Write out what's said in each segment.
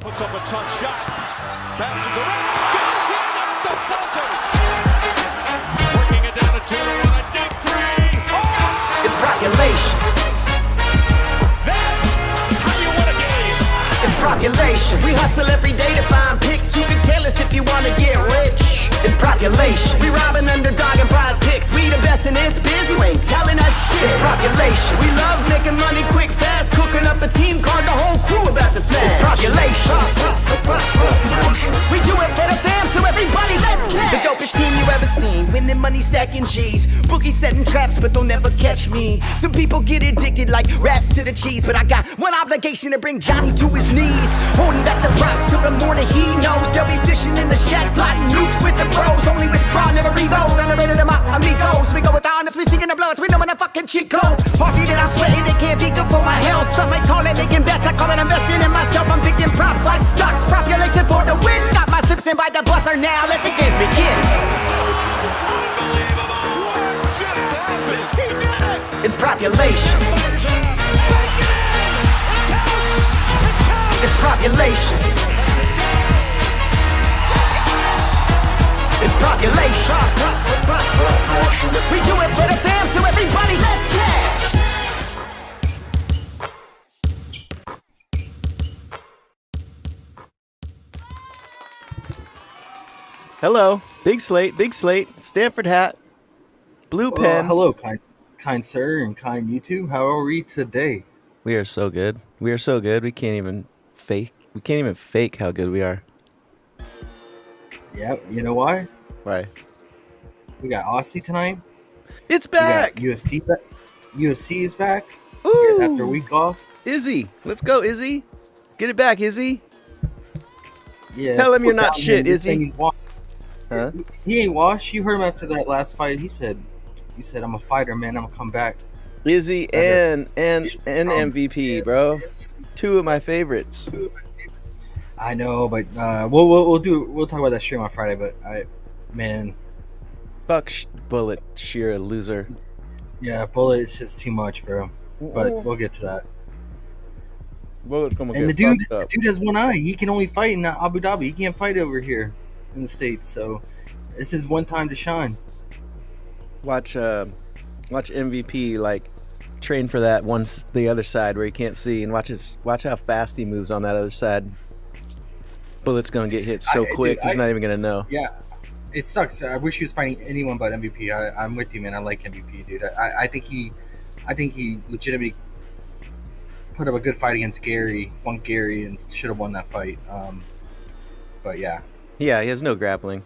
Puts up a tough shot. Bounces around. Goes in at the buzzer. Working it down to 2-1. A deep three. Oh! It's population. That's how you win a game. It's population. We hustle every day to find picks. You can tell us if you want to get rich. It's population. We robbing Underdog and PrizePicks. We the best in this biz. You ain't telling us shit. It's population. We love making money quick, fast. Cooking up a team card. The whole crew about to smash. It's population. We do it for the fam, so everybody let's cash. The dopest team you ever seen. Winning money, stacking G's. Boogie setting traps, but they'll never catch me. Some people get addicted like rats to the cheese, but I got one obligation to bring Johnny to his knees. Holding back the props till the morning he knows. They'll be fishing in the shack, plotting nukes with the bros. Only withdraw, never reload. Renovated them out, amigos. We go with honest, we seeking the bloods. We know when the fucking cheat code. Party that I'm sweating, it can't be good for my health. Some may call it making bets, I call it investing in myself. I'm picking props like stocks, population for the win. Got my sips in by the buzzer now, let the games begin. Unbelievable. Just perfect. He did it. It's population. It's population. It's population. We do it for the fam, so everybody let's cash. Hello, big slate, Stanford hat, blue pen. Hello, kind sir and kind YouTube. How are we today? We are so good. We are so good. We can't even fake how good we are. Yep. You know why? Why? We got Aussie tonight. It's back. UFC back. UFC is back. Ooh. After a week off. Izzy, let's go, Izzy. Get it back, Izzy. Yeah. Tell him you're not shit, Izzy. Huh? He ain't washed. You heard him after that last fight. He said, "I'm a fighter, man. I'm gonna come back." Izzy and MVP, bro. Two of my favorites. I know, but we'll talk about that stream on Friday. But Fuck Bullet, sheer a loser. yeah, Bullet is just too much, bro. But we'll get to that. Bullet's gonna And the get dude fucked up. has one eye. He can only fight in Abu Dhabi. He can't fight over here in the States. So this is one time to shine. Watch MVP like train for that once the other side where he can't see, and watch how fast he moves on that other side. Bullet's gonna get hit so quick, he's not even gonna know. Yeah, it sucks. I wish he was fighting anyone but MVP. I'm with you, man. I like MVP, dude. I think he legitimately put up a good fight against Gary, and should have won that fight. But yeah. Yeah, he has no grappling.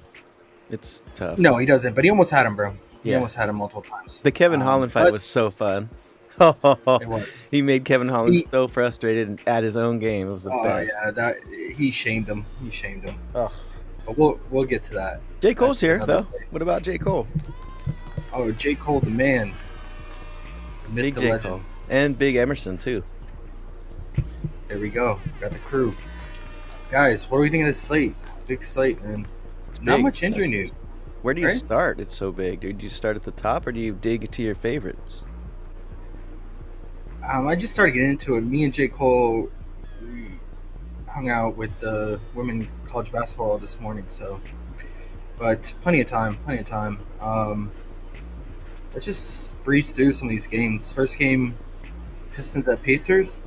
It's tough. No, he doesn't. But he almost had him, bro. He Yeah. almost had him multiple times. The Kevin Holland fight was so fun. It was. He made Kevin Holland so frustrated at his own game. It was the best. Yeah, he shamed him. Oh. But we'll get to that. J. Cole's That's here another though. day. What about J. Cole? Oh, J. Cole, the man. The myth, Big the J. legend. Cole. And Big Emerson too. There we go. Got the crew. Guys, what do we think of this slate? Big slate, man. Not big. much injury news. Where do you Right? start? It's so big, dude. Do you start at the top or do you dig to your favorites? I just started getting into it. Me and J. Cole, we hung out with the women college basketball this morning, so. But plenty of time. Let's just breeze through some of these games. First game, Pistons at Pacers.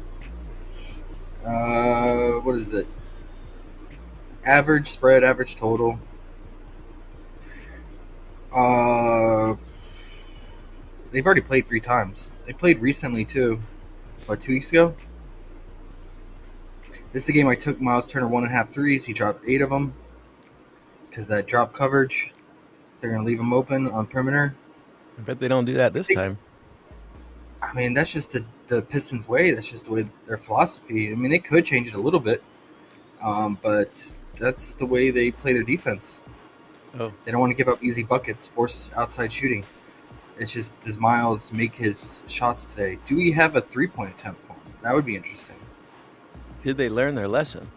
What is it? Average spread, average total. They've already played 3 times. They played recently too. About 2 weeks ago. This is a game I took Miles Turner 1.5 threes. He dropped 8 of them. Because that drop coverage, they're going to leave him open on perimeter. I bet they don't do that this time. I mean, that's just the Pistons' way. That's just the way their philosophy. I mean, they could change it a little bit. But that's the way they play their defense. Oh. They don't want to give up easy buckets, force outside shooting. It's just, does Miles make his shots today? Do we have a 3-point attempt for him? That would be interesting. Did they learn their lesson?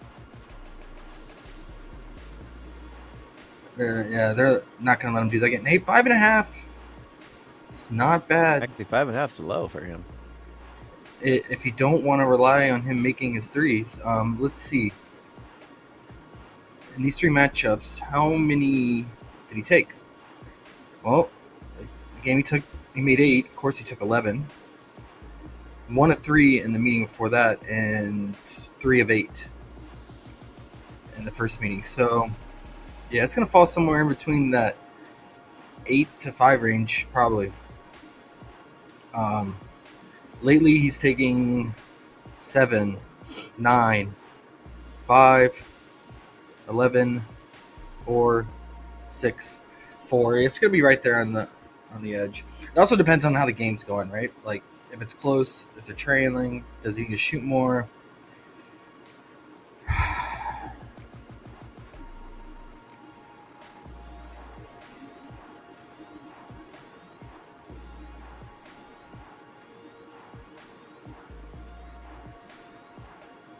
They're not going to let him do that again. Hey, 5.5. It's not bad. Actually, 5.5 is low for him. If you don't want to rely on him making his threes, let's see. in these 3 matchups, how many did he take? Well, the game he made 8. Of course, he took 11. 1 of 3 in the meeting before that, and 3 of 8 in the first meeting. So, yeah, it's gonna fall somewhere in between that 8 to 5 range, probably. Lately, he's taking 7, 9, 5, 11, 4, 6, 4. It's gonna be right there on the edge. It also depends on how the game's going, right? Like if it's close, if they're trailing, does he need to shoot more?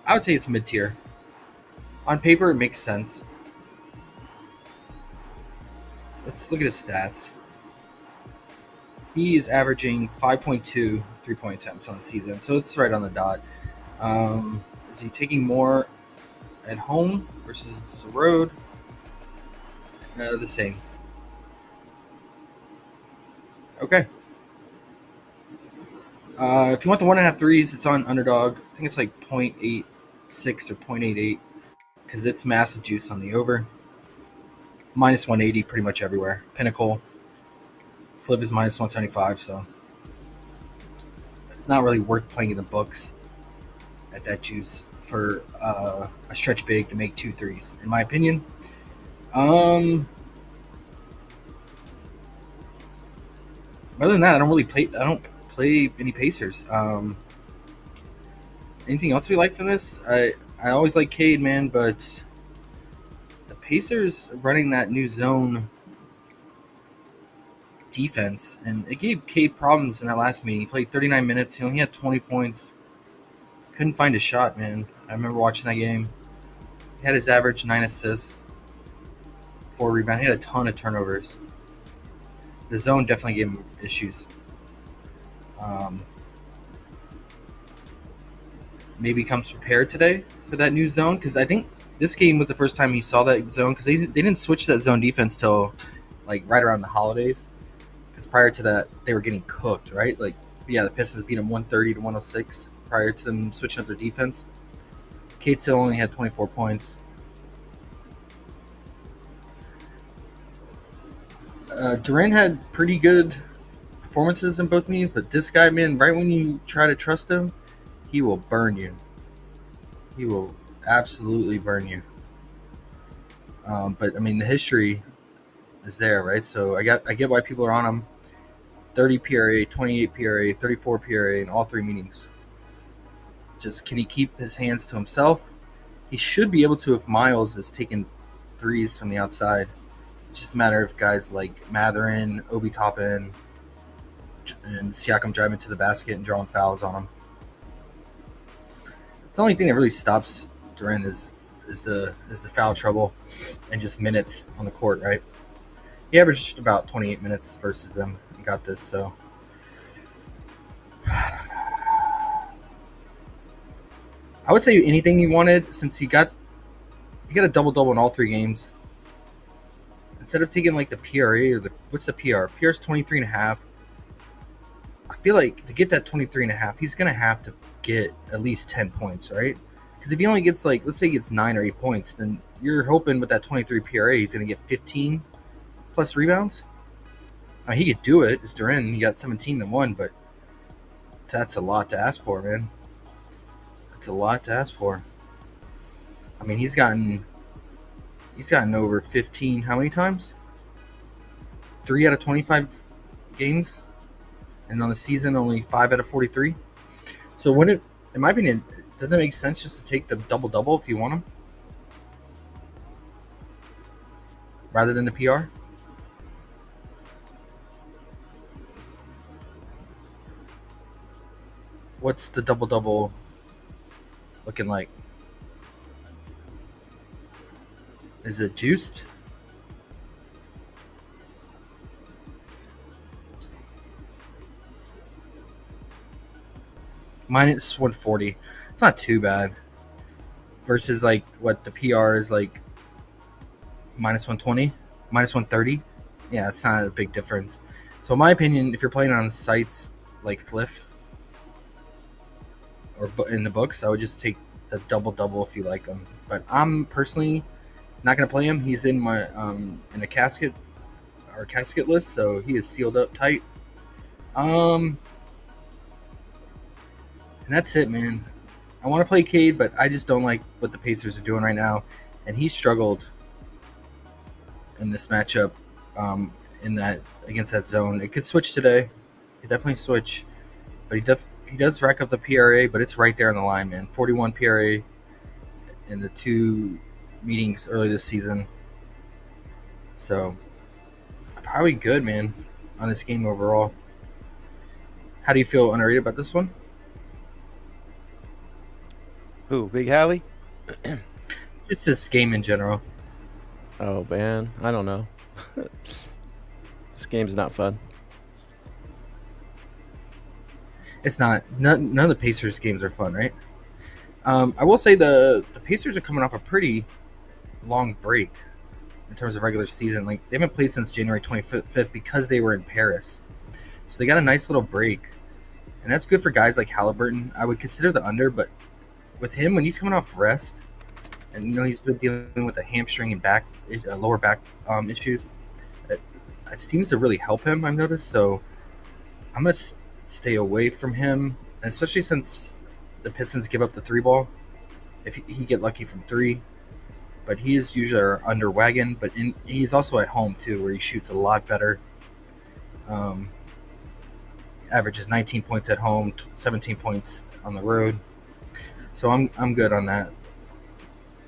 I would say it's mid-tier. On paper, it makes sense. Let's look at his stats. He is averaging 5.2 3-point attempts on the season, so it's right on the dot. Is he taking more at home versus the road? The same. Okay. If you want the 1.5 threes, it's on Underdog. I think it's like 0.86 or 0.88 because it's massive juice on the over. Minus 180 pretty much everywhere. Pinnacle. Fliff is minus 175, so it's not really worth playing in the books at that juice for a stretch big to make 2 threes, in my opinion. Other than that, I don't play any Pacers. Anything else we like from this? I always like Cade, man, but the Pacers running that new zone defense, and it gave Cade problems in that last meeting. He played 39 minutes. He only had 20 points. Couldn't find a shot, man. I remember watching that game. He had his average 9 assists, 4 rebounds. He had a ton of turnovers. The zone definitely gave him issues. Maybe he comes prepared today for that new zone, because I think this game was the first time he saw that zone, because they didn't switch that zone defense till like right around the holidays. Because prior to that, they were getting cooked, right? Like, yeah, the Pistons beat them 130 to 106 prior to them switching up their defense. Cade still only had 24 points. Durant had pretty good performances in both meetings, but this guy, man, right when you try to trust him, he will burn you. He will absolutely burn you. But I mean, the history is there, right? So I get why people are on him. 30 PRA, 28 PRA, 34 PRA in all 3 meetings. Just can he keep his hands to himself? He should be able to if Miles is taking threes from the outside. It's just a matter of guys like Matherin, Obi Toppin, and Siakam driving to the basket and drawing fouls on him. It's the only thing that really stops Durant is the foul trouble and just minutes on the court, right? He averaged about 28 minutes versus them and got this, so I would say anything he wanted, since he got a double-double in all 3 games. Instead of taking like the PRA or what's the PR? PR is 23.5. I feel like to get that 23.5, he's gonna have to get at least 10 points, right? Because if he only gets like, let's say he gets 9 or 8 points, then you're hoping with that 23 PRA he's gonna get 15 plus rebounds. I mean, he could do it. It's Durant. He got 17 and 1, but that's a lot to ask for, man. That's a lot to ask for. I mean, he's gotten over 15 how many times? 3 out of 25 games, and on the season only 5 out of 43. So in my opinion, does it make sense just to take the double-double if you want him rather than the PR? What's the double-double looking like? Is it juiced? Minus 140. It's not too bad. Versus like what the PR is like minus 120, minus 130. Yeah, it's not a big difference. So in my opinion, if you're playing on sites like Fliff or in the books, I would just take the double if you like him. But I'm personally not gonna play him. He's in my in a casket list, so he is sealed up tight. And that's it, man. I want to play Cade, but I just don't like what the Pacers are doing right now, and he struggled in this matchup in that against that zone. It could switch today. It could definitely switch, but he does rack up the PRA, but it's right there on the line, man. 41 PRA in the 2 meetings early this season. So probably good, man, on this game overall. How do you feel underrated about this one? Who, Big Hallie? Just this game in general. Oh, man. I don't know. This game's not fun. It's not. None of the Pacers games are fun, right? I will say the Pacers are coming off a pretty long break in terms of regular season. Like, they haven't played since January 25th because they were in Paris. So they got a nice little break. And that's good for guys like Halliburton. I would consider the under, but with him, when he's coming off rest, and he's been dealing with a hamstring and lower back issues, it seems to really help him, I've noticed. So I'm going to stay away from him, and especially since the Pistons give up the 3 ball. If he get lucky from 3, but he is usually our under wagon. But he's also at home too, where he shoots a lot better. Averages 19 points at home, 17 points on the road. So I'm good on that.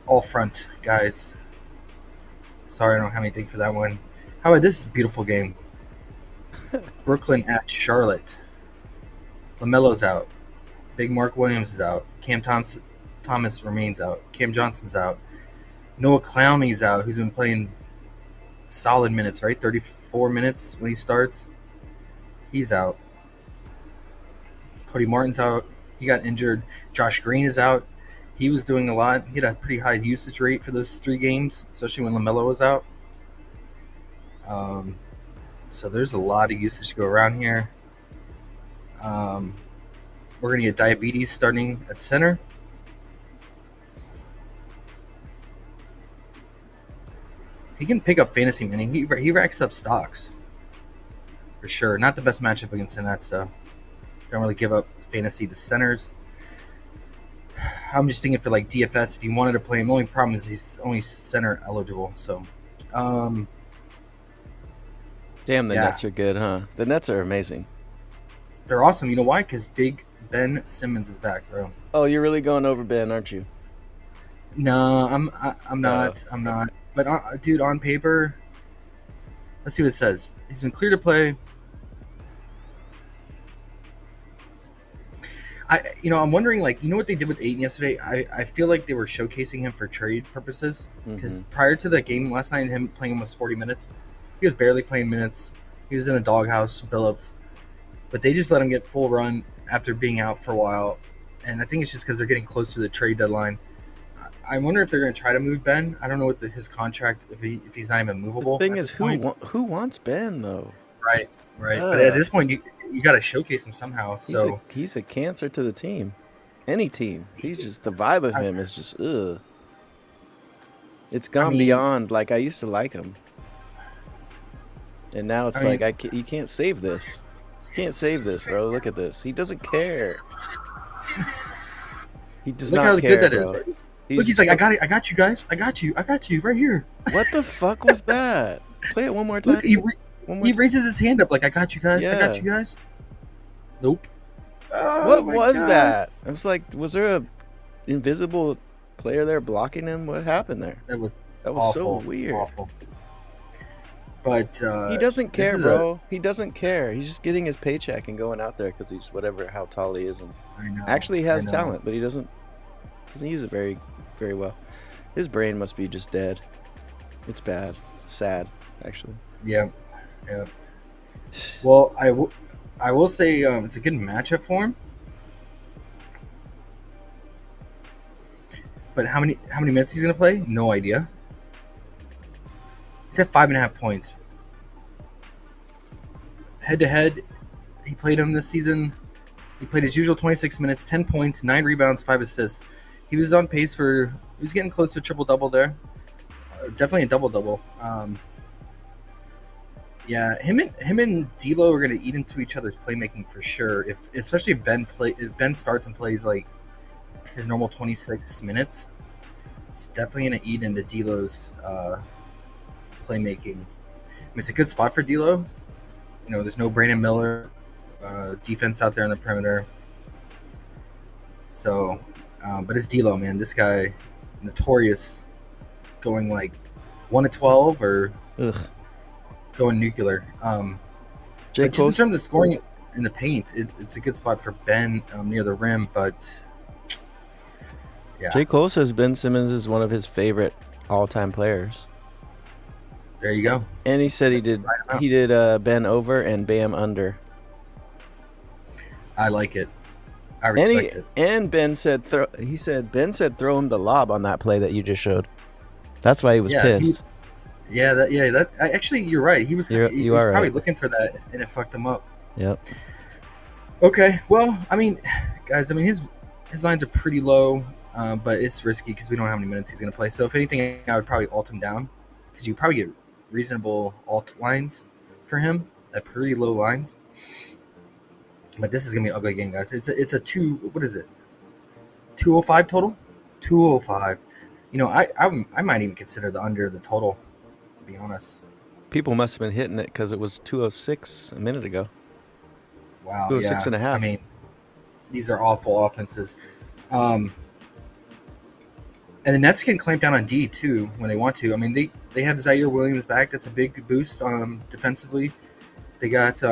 All front, guys. Sorry, I don't have anything for that one. How about this beautiful game? Brooklyn at Charlotte. LaMelo's out. Big Mark Williams is out. Cam Thomas remains out. Cam Johnson's out. Noah Clowney's out, who's been playing solid minutes, right? 34 minutes when he starts. He's out. Cody Martin's out. He got injured. Josh Green is out. He was doing a lot. He had a pretty high usage rate for those 3 games, especially when LaMelo was out. So there's a lot of usage to go around here. We're going to get Diabetes starting at center. He can pick up fantasy, man. He racks up stocks. For sure. Not the best matchup against the Nets, though. Don't really give up fantasy to centers. I'm just thinking for like DFS, if you wanted to play him, the only problem is he's only center eligible. So, Damn, the Nets are good, huh? The Nets are amazing. They're awesome. You know why? Because Big Ben Simmons is back, bro. Oh, you're really going over Ben, aren't you? No, I'm not. I'm not. But dude, on paper, let's see what it says. He's been clear to play. I'm wondering, like, what they did with Ayton yesterday? I feel like they were showcasing him for trade purposes. Because prior to the game last night, him playing almost 40 minutes, he was barely playing minutes. He was in a doghouse, Billups. But they just let him get full run after being out for a while. And I think it's just because they're getting close to the trade deadline. I wonder if they're going to try to move Ben. I don't know what his contract, if he's not even movable. The thing is, who wants Ben, though? Right. But at this point, you got to showcase him somehow. So he's a cancer to the team, any team. He's just the vibe of him is just ugh. It's gone beyond like I used to like him, and now it's you can't save this. You can't save this, bro. Look at this. He doesn't care. He does Look not how care, good that bro. is. Look, he's like, I got it. I got you guys. I got you right here. What the fuck was that? Play it one more time. Look, he raises his hand up like, I got you guys. Yeah. I got you guys. Nope. What was that? I was like, was there a invisible player there blocking him? What happened there? That was awful, so weird. Awful. But he doesn't care, bro. He doesn't care. He's just getting his paycheck and going out there because he's how tall he is, and actually has talent, but he doesn't use it very, very well. His brain must be just dead. It's bad. It's sad, actually. Yeah. Well, I will say it's a good matchup for him. But how many minutes he's gonna play? No idea. He's at 5.5 points. Head to head, he played him this season. He played his usual 26 minutes, 10 points, 9 rebounds, 5 assists. He was on pace for. He was getting close to a triple double there. Definitely a double double. Yeah, him and D'Lo are gonna eat into each other's playmaking for sure. Especially if Ben starts and plays like his normal 26 minutes, it's definitely gonna eat into D'Lo's playmaking. I mean, it's a good spot for D'Lo. You know, there's no Brandon Miller defense out there on the perimeter. So, but it's D'Lo, man. This guy, notorious, going like 1-12 or Ugh. going nuclear. J. But just in Cole, terms of scoring in the paint, it's a good spot for Ben near the rim. But yeah, J. Cole says Ben Simmons is one of his favorite all-time players, there you go. and he said he did Ben over and Bam under. I like it. I respect it. And Ben said Ben said throw him the lob on that play that you just showed. That's why he was pissed. Actually, you're right. He was. You he are was probably right. looking for that, and it fucked him up. Yep. Okay, well, I mean, guys, his lines are pretty low, but it's risky because we don't know how many minutes he's going to play. So if anything, I would probably alt him down because you probably get reasonable alt lines for him at pretty low lines. But this is going to be an ugly game, guys. It's a two. What is it? 205 total. 205. You know, I might even consider the under the total. To be honest. People must have been hitting it because it was 206 a minute ago. Wow. 206 and a half. I mean, these are awful offenses. And the Nets can clamp down on D too when they want to. I mean, they have Zaire Williams back. That's a big boost defensively. They got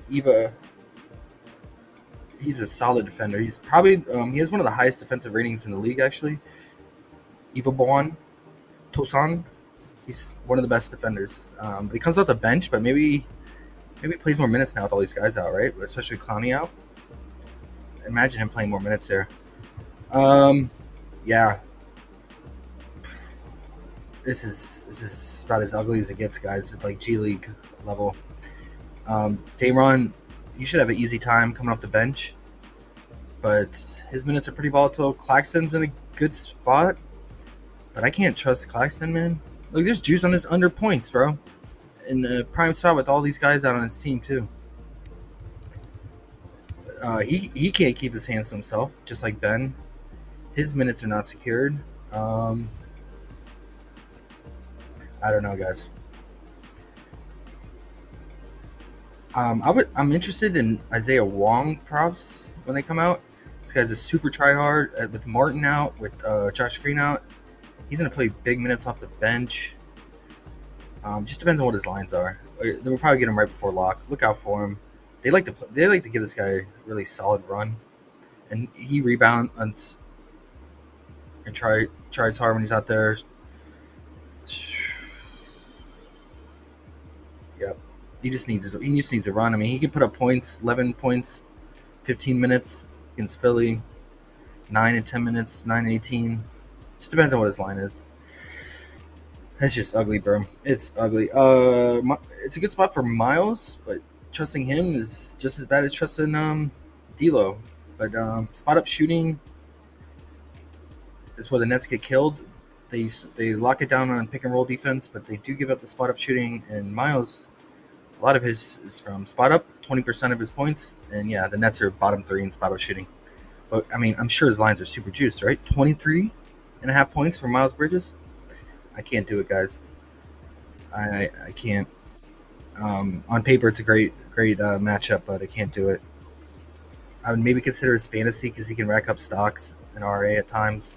Eva. He's a solid defender. He's probably he has one of the highest defensive ratings in the league actually. Eva Bon Tosan. He's one of the best defenders. But he comes off the bench, but maybe he plays more minutes now with all these guys out, right? Especially Clowney out. Imagine him playing more minutes there. Yeah. This is about as ugly as it gets, guys. It's like G League level. Dayron, you should have an easy time coming off the bench, but his minutes are pretty volatile. Claxton's in a good spot, but I can't trust Claxton, man. Look, there's juice on his under points, bro. In the prime spot with all these guys out on his team too. He can't keep his hands to himself, just like Ben. His minutes are not secured. I don't know, guys. I'm interested in Isaiah Wong props when they come out. This guy's a super tryhard with Martin out, with Josh Green out. He's gonna play big minutes off the bench. Just depends on what his lines are. They'll probably get him right before lock. Look out for him. They like to give this guy a really solid run, and he rebounds and tries hard when he's out there. Yep. He just needs a run. I mean, he can put up points, 11 points, 15 minutes against Philly, 9 and 10 minutes, 9 and 18. Just depends on what his line is. It's just ugly, bro. It's ugly. It's a good spot for Miles, but trusting him is just as bad as trusting D'Lo. But spot up shooting is where the Nets get killed. They lock it down on pick and roll defense, but they do give up the spot up shooting. And Miles, a lot of his is from spot up, 20% of his points. And yeah, the Nets are bottom 3 in spot up shooting. But I mean, I'm sure his lines are super juiced, right? 23.5 points for Miles Bridges. I can't do it, guys. I can't. On paper, it's a great matchup, but I can't do it. I would maybe consider his fantasy because he can rack up stocks in RA at times.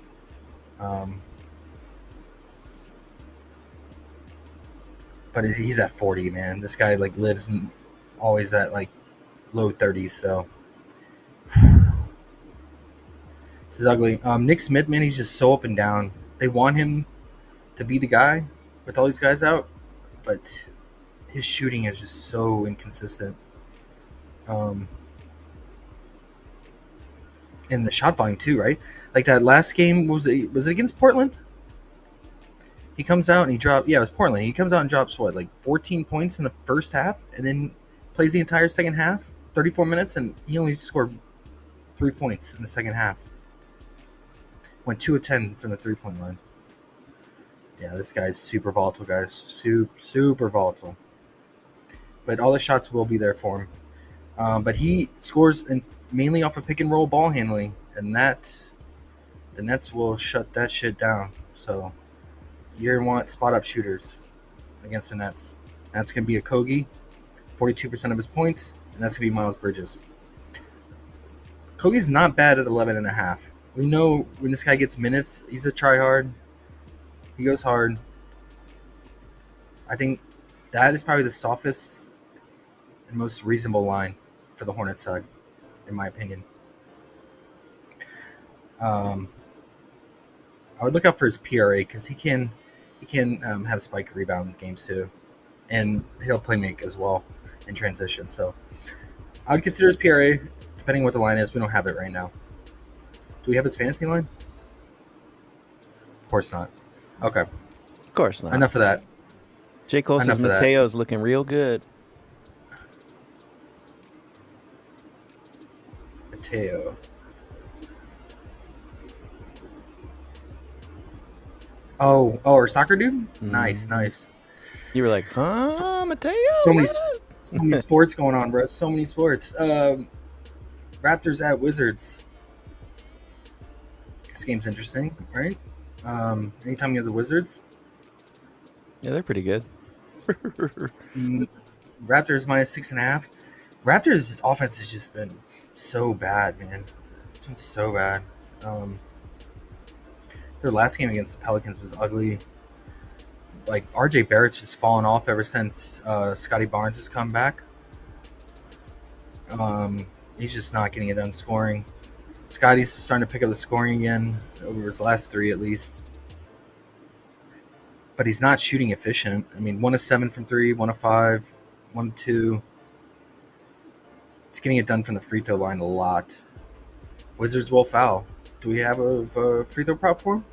But he's at 40, man. This guy like lives in always at like low 30s. So this is ugly. Nick Smith, man, he's just so up and down. They want him to be the guy with all these guys out, but his shooting is just so inconsistent. And the shot volume too, right? Like that last game, was it against Portland? He comes out and he dropped. Yeah, it was Portland. He comes out and drops what, like 14 points in the first half, and then plays the entire second half, 34 minutes, and he only scored 3 points in the second half. Went 2 of 10 from the 3-point line. Yeah, this guy's super volatile, guys. Super volatile. But all the shots will be there for him. But he scores mainly off of pick and roll ball handling, and the Nets will shut that shit down. So you're going to want spot up shooters against the Nets. That's going to be a Kogi, 42% of his points, and that's going to be Miles Bridges. Kogi's not bad at 11.5. We know when this guy gets minutes, he's a tryhard. He goes hard. I think that is probably the softest and most reasonable line for the Hornets side, in my opinion. I would look out for his PRA because he can have spike rebound games too, and he'll play make as well in transition. So I would consider his PRA, depending on what the line is. We don't have it right now. Do we have his fantasy line? Of course not. Okay. Of course not. Enough of that. J. Cole says Mateo's looking real good. Mateo. Oh, our soccer dude? Nice. You were like, huh, Mateo? So many sports going on, bro. So many sports. Raptors at Wizards. This game's interesting, right? Anytime you have the Wizards. Yeah, they're pretty good. Raptors minus 6.5. Raptors' offense has just been so bad, man. It's been so bad. Their last game against the Pelicans was ugly. Like, RJ Barrett's just fallen off ever since Scotty Barnes has come back. He's just not getting it done scoring. Scotty's starting to pick up the scoring again, over his last 3 at least. But he's not shooting efficient. I mean, 1 of 7 from 3, 1 of 5, 1 of 2. He's getting it done from the free throw line a lot. Wizards will foul. Do we have a free throw prop for him?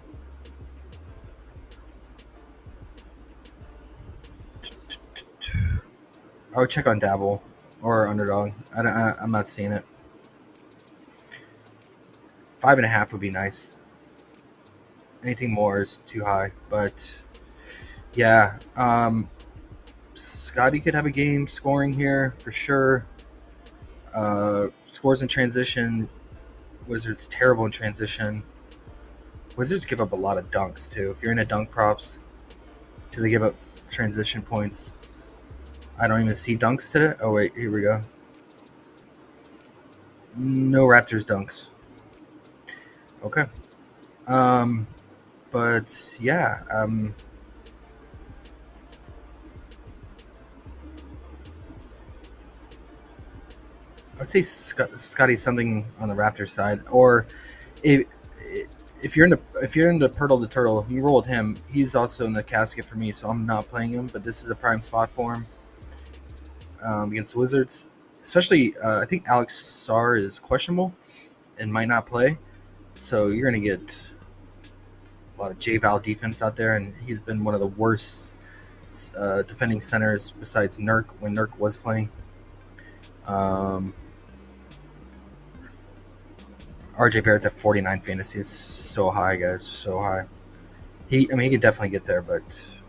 I would check on Dabble or Underdog. I'm not seeing it. 5.5 would be nice. Anything more is too high. But yeah, Scotty could have a game scoring here for sure. Scores in transition. Wizards terrible in transition. Wizards give up a lot of dunks too. If you're into dunk props, because they give up transition points. I don't even see dunks today. Oh wait, here we go. No Raptors dunks. Okay. But yeah, I'd say Scotty's something on the Raptors side, or if you're into Pirtle the Turtle, you roll with him. He's also in the casket for me, so I'm not playing him. But this is a prime spot for him against the Wizards, especially. I think Alex Sarr is questionable and might not play, so you're gonna get a lot of J-Val defense out there, and he's been one of the worst defending centers besides Nurk when Nurk was playing. RJ Barrett's at 49 fantasy. It's so high, guys. So high. He could definitely get there, but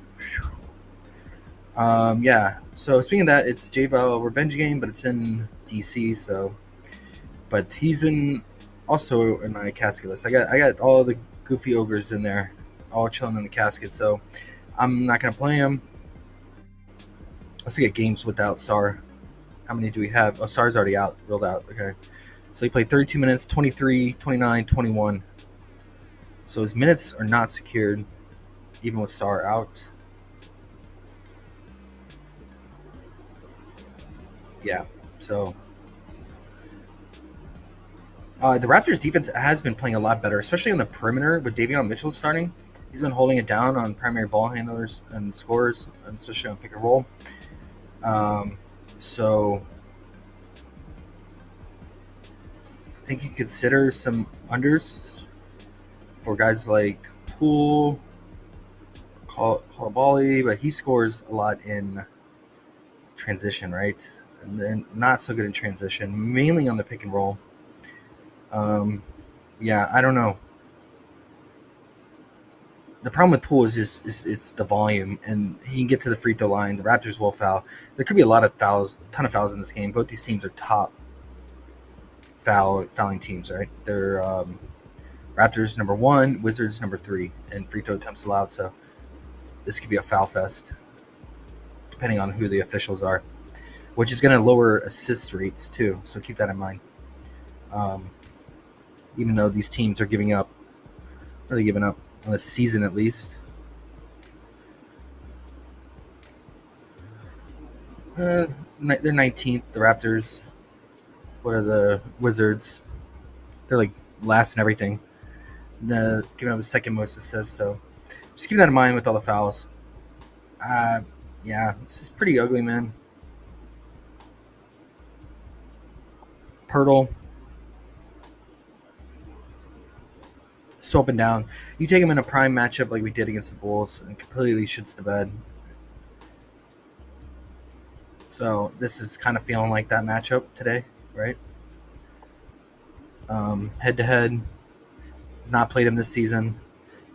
yeah. So speaking of that, it's J-Val revenge game, but it's in DC. So, but he's also in my casket list. I got all the goofy ogres in there, all chilling in the casket. So I'm not gonna play him. Let's get games without Sarr. How many do we have? Oh, Sarr's already rolled out. Okay. So he played 32 minutes, 23, 29, 21. So his minutes are not secured, even with Sarr out. Yeah, so the Raptors defense has been playing a lot better, especially on the perimeter with Davion Mitchell starting. He's been holding it down on primary ball handlers and scorers, and especially on pick and roll. So I think you consider some unders for guys like Poole, Koulibaly, but he scores a lot in transition, right? And they're not so good in transition, mainly on the pick and roll. Yeah, I don't know. The problem with Poole is it's the volume, and he can get to the free throw line. The Raptors will foul. There could be a lot of fouls, a ton of fouls in this game. Both these teams are top fouling teams, right? They're Raptors number 1, Wizards number 3, and free throw attempts allowed. So this could be a foul fest, depending on who the officials are, which is going to lower assist rates too. So keep that in mind. Even though these teams are giving up, what are they giving up on a season at least? They're 19th. The Raptors. What are the Wizards? They're like last in everything. Giving up the second most assists. So just keep that in mind with all the fouls. Yeah, this is pretty ugly, man. Pirtle. So up and down. You take him in a prime matchup like we did against the Bulls and completely shits the bed. So this is kind of feeling like that matchup today, right? Head to head. Not played him this season.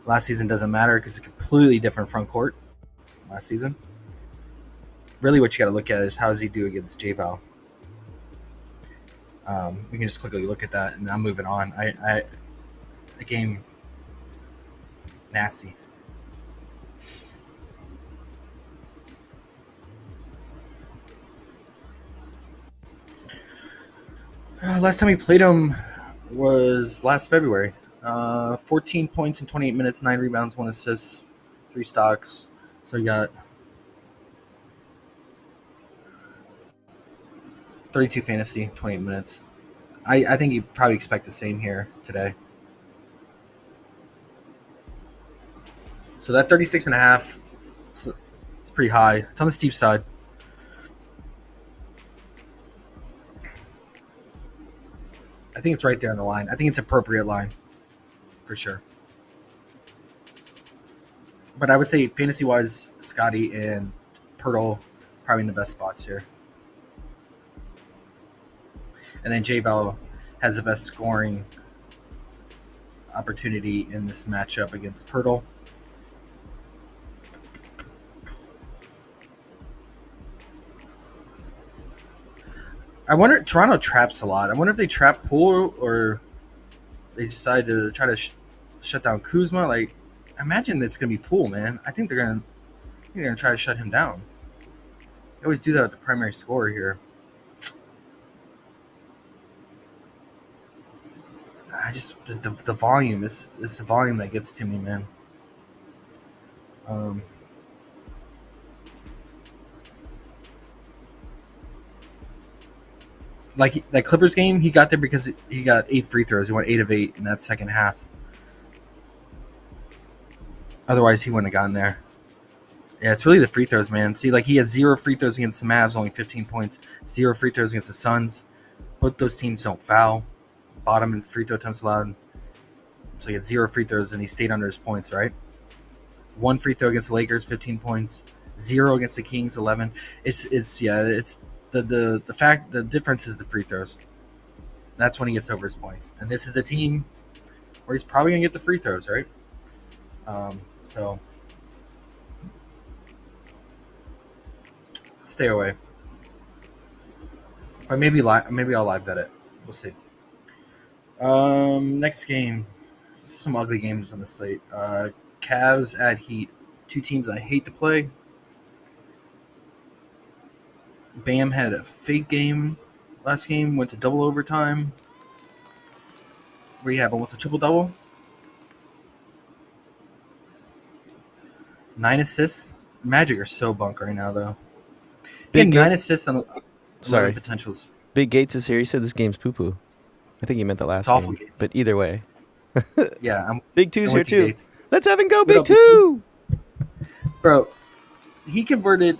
Last season doesn't matter because it's a completely different front court last season. Really what you got to look at is how does he do against J-Val. We can just quickly look at that, and I'm moving on. The game, nasty. Last time we played him was last February. 14 points in 28 minutes, 9 rebounds, 1 assist, 3 stocks. So you got 32 fantasy, 28 minutes. I think you probably expect the same here today. So that 36.5, it's pretty high. It's on the steep side. I think it's right there on the line. I think it's appropriate line for sure. But I would say fantasy-wise, Scotty and Pirtle probably in the best spots here. And then J-Bell has the best scoring opportunity in this matchup against Pirtle. I wonder, Toronto traps a lot. I wonder if they trap Poole or they decide to try to shut down Kuzma. Like, imagine it's going to be Poole, man. I think they're going to try to shut him down. They always do that with the primary scorer here. The volume is the volume that gets to me, man. Like that Clippers game, he got there because he got 8 free throws. He went 8 of 8 in that second half. Otherwise, he wouldn't have gotten there. Yeah, it's really the free throws, man. See, like he had 0 free throws against the Mavs, only 15 points. 0 free throws against the Suns. Both those teams don't foul. Bottom in free throw attempts allowed. So he had 0 free throws and he stayed under his points, right? 1 free throw against the Lakers, 15 points. 0 against the Kings, 11. It's the difference is the free throws. That's when he gets over his points. And this is the team where he's probably gonna get the free throws, right? So stay away. But maybe I'll live bet it. We'll see. Next game. Some ugly games on the slate. Cavs at Heat. 2 teams I hate to play. Bam had a fake game last game, went to double overtime. Where you have almost a triple-double. 9 assists. Magic are so bunk right now, though. Big 9 assists on 11 potentials. Big Gates is here. He said this game's poo-poo. I think he meant the last It's awful, game. Gates. But either way. Yeah, Big Two's here, too. Gates. Let's have him go, Big Two! Bro, he converted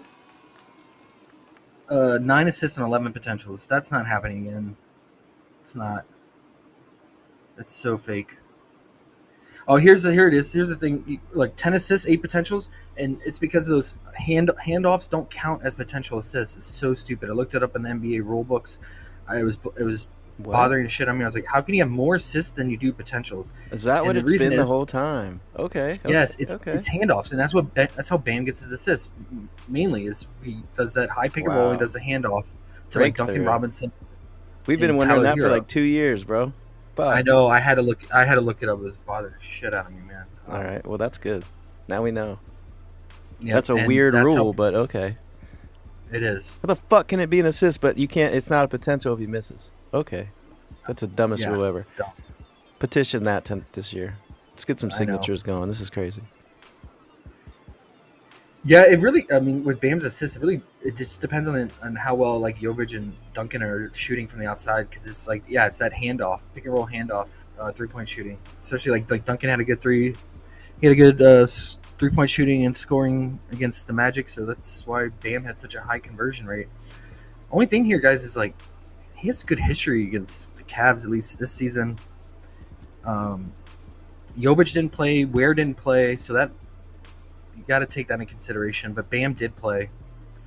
9 assists and 11 potentials. That's not happening again. It's not. It's so fake. Oh, here it is. Here's the thing: like 10 assists, 8 potentials, and it's because of those handoffs don't count as potential assists. It's so stupid. I looked it up in the NBA rule books. It was What? bothering the shit out of me. I was like, how can you have more assists than you do potentials? Is that And what the it's reason been the is, whole time? Okay. yes, Okay. Okay. it's handoffs, and that's how Bam gets his assists. Mainly is he does that high pick and roll. He Wow. does the handoff to like Duncan Breakthrough. Robinson We've been and wondering Tyler that for Hero. like 2 years, bro. I Fuck. know. I had to look. It up. It was bothering the shit out of me, man. All right. Well, that's good. Now we know. Yeah, That's a and weird that's rule, how but okay. it is. How the fuck can it be an assist, but you can't? It's not a potential if he misses. Okay. That's the dumbest Yeah, rule ever. it's dumb. Petition that this year. Let's get some I know. signatures going. This is crazy. Yeah, it really. I mean, with Bam's assists, it just depends on how well like Jovic and Duncan are shooting from the outside because it's like it's that handoff, pick and roll handoff, 3-point shooting. Especially like Duncan had a good three, he had a good 3-point shooting and scoring against the Magic, so that's why Bam had such a high conversion rate. Only thing here, guys, is like he has good history against the Cavs at least this season. Jovic didn't play, Ware didn't play, so that. You got to take that in consideration. But Bam did play,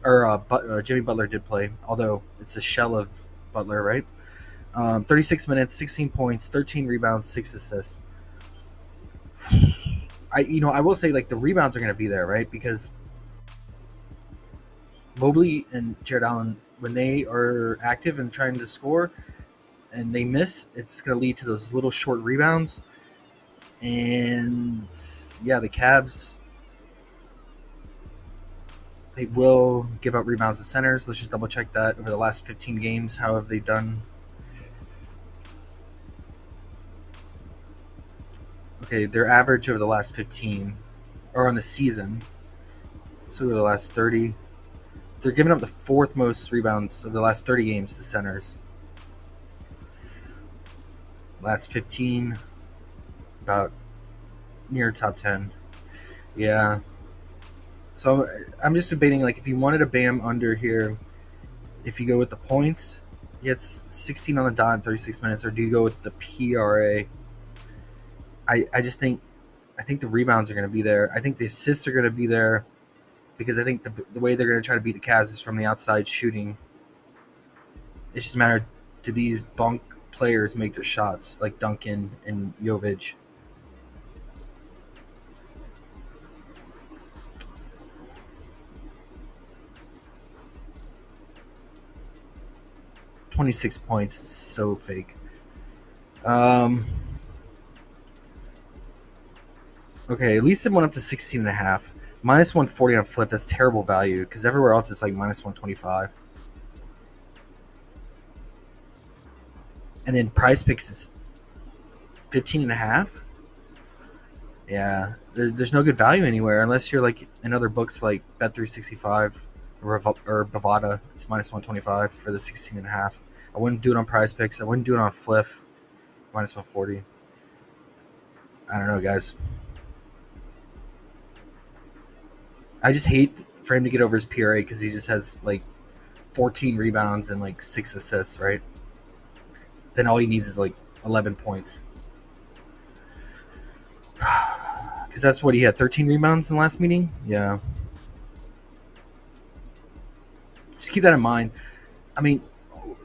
or Jimmy Butler did play, although it's a shell of Butler, right? 36 minutes, 16 points, 13 rebounds, 6 assists. I will say like the rebounds are going to be there, right? Because Mobley and Jared Allen, when they are active and trying to score, and they miss, it's going to lead to those little short rebounds. And yeah, the Cavs. They will give up rebounds to centers. Let's just double check that over the last 15 games. How have they done? Okay, their average over the last 15, or on the season, so over the last 30, they're giving up the 4th most rebounds of the last 30 games to centers. Last 15, about near top 10. Yeah. So I'm just debating, like, if you wanted a Bam under here, if you go with the points, he gets 16 on the dot in 36 minutes, or do you go with the PRA? I just think the rebounds are going to be there. I think the assists are going to be there because I think the way they're going to try to beat the Cavs is from the outside shooting. It's just a matter of, do these bunk players make their shots, like Duncan and Jovic? $26 points, so fake. Okay, at least it went up to 16.5. Minus 140 on Fliff, that's terrible value because everywhere else it's like minus 125. And then PrizePicks is 15.5. Yeah, there's no good value anywhere unless you're like in other books like Bet365 or Bovada. It's minus 125 for the 16.5. I wouldn't do it on PrizePicks. I wouldn't do it on Fliff. Minus 140. I don't know, guys. I just hate for him to get over his PRA because he just has like 14 rebounds and like 6 assists, right? Then all he needs is like 11 points. Because that's what he had, 13 rebounds in the last meeting? Yeah. Just keep that in mind. I mean,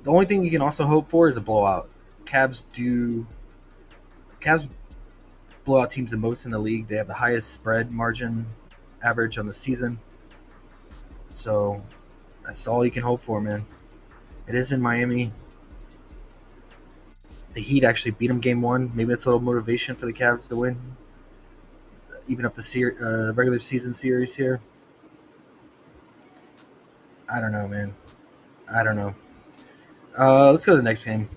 the only thing you can also hope for is a blowout. Cavs blow out teams the most in the league. They have the highest spread margin average on the season. So that's all you can hope for, man. It is in Miami. The Heat actually beat them game 1. Maybe that's a little motivation for the Cavs to win. Even up the regular season series here. I don't know, man. I don't know. Let's go to the next game.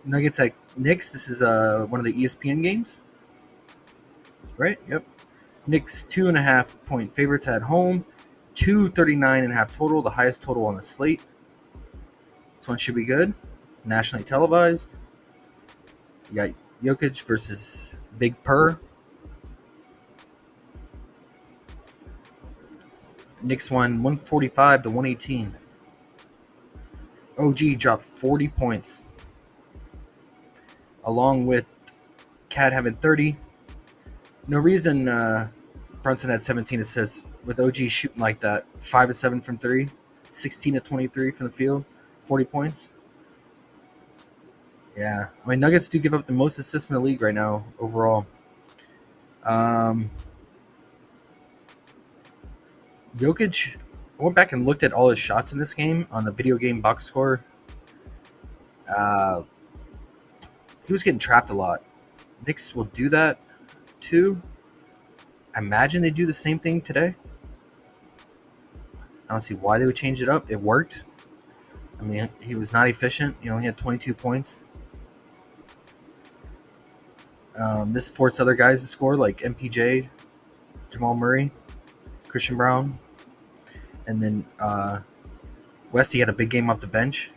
Nuggets at Knicks. This is one of the ESPN games. Right? Yep. Knicks 2.5 point favorites at home. 239.5 total, the highest total on the slate. This one should be good. Nationally televised. You got Jokic versus Big Purr. Knicks won 145 to 118. OG dropped 40 points, along with Cat having 30. No reason Brunson had 17 assists with OG shooting like that. 5 of 7 from 3, 16 of 23 from the field, 40 points. Yeah, I mean, Nuggets do give up the most assists in the league right now overall. Jokic, I went back and looked at all his shots in this game on the video game box score. He was getting trapped a lot. Knicks will do that too. I imagine they do the same thing today. I don't see why they would change it up. It worked. I mean, he was not efficient. He only had 22 points. This forced other guys to score, like MPJ, Jamal Murray, Christian Brown, and then Westy had a big game off the bench,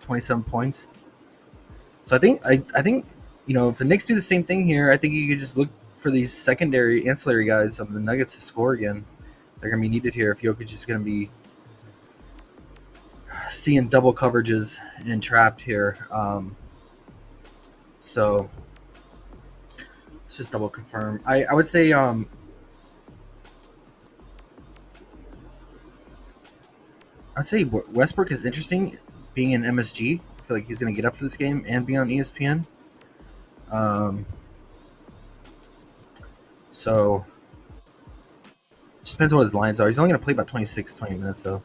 27 points. So I think if the Knicks do the same thing here, I think you could just look for these secondary ancillary guys of the Nuggets to score again. They're going to be needed here if Jokic is going to be seeing double coverages and trapped here. So let's just double confirm. I would say Westbrook is interesting being in MSG. I feel like he's going to get up for this game and be on ESPN. So just depends on what his lines are. He's only going to play about 20 minutes, though.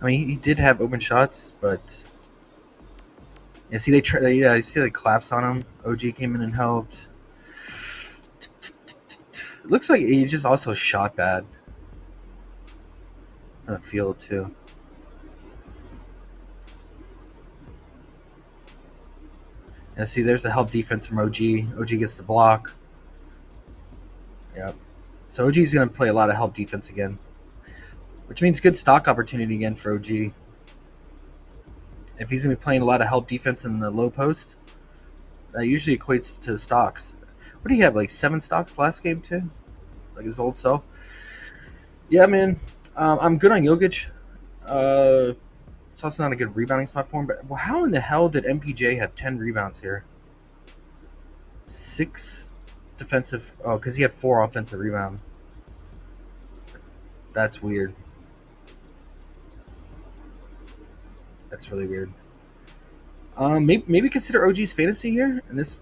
I mean, he did have open shots, but yeah, see they collapsed on him. OG came in and helped. It looks like he just also shot bad on the field too. Yeah, see, there's the help defense from OG. OG gets the block. Yep. So OG's going to play a lot of help defense again, which means good stock opportunity again for OG. If he's going to be playing a lot of help defense in the low post, that usually equates to stocks. What do you have, like 7 stocks last game too? Like his old self? Yeah, man. I'm good on Jokic. It's also not a good rebounding spot for him, but how in the hell did MPJ have 10 rebounds here? 6 defensive... Oh, because he had 4 offensive rebounds. That's weird. That's really weird. Maybe consider OG's fantasy here in this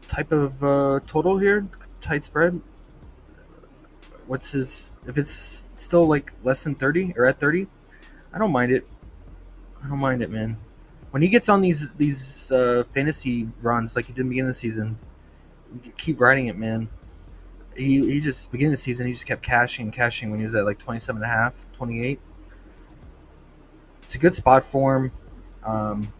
type of total here, tight spread. What's his? If it's still like less than 30 or at 30, I don't mind it. I don't mind it, man. When he gets on these fantasy runs like he did in the beginning of the season, keep riding it, man. He just beginning of the season he just kept cashing when he was at like 27.5, 28. It's a good spot for him,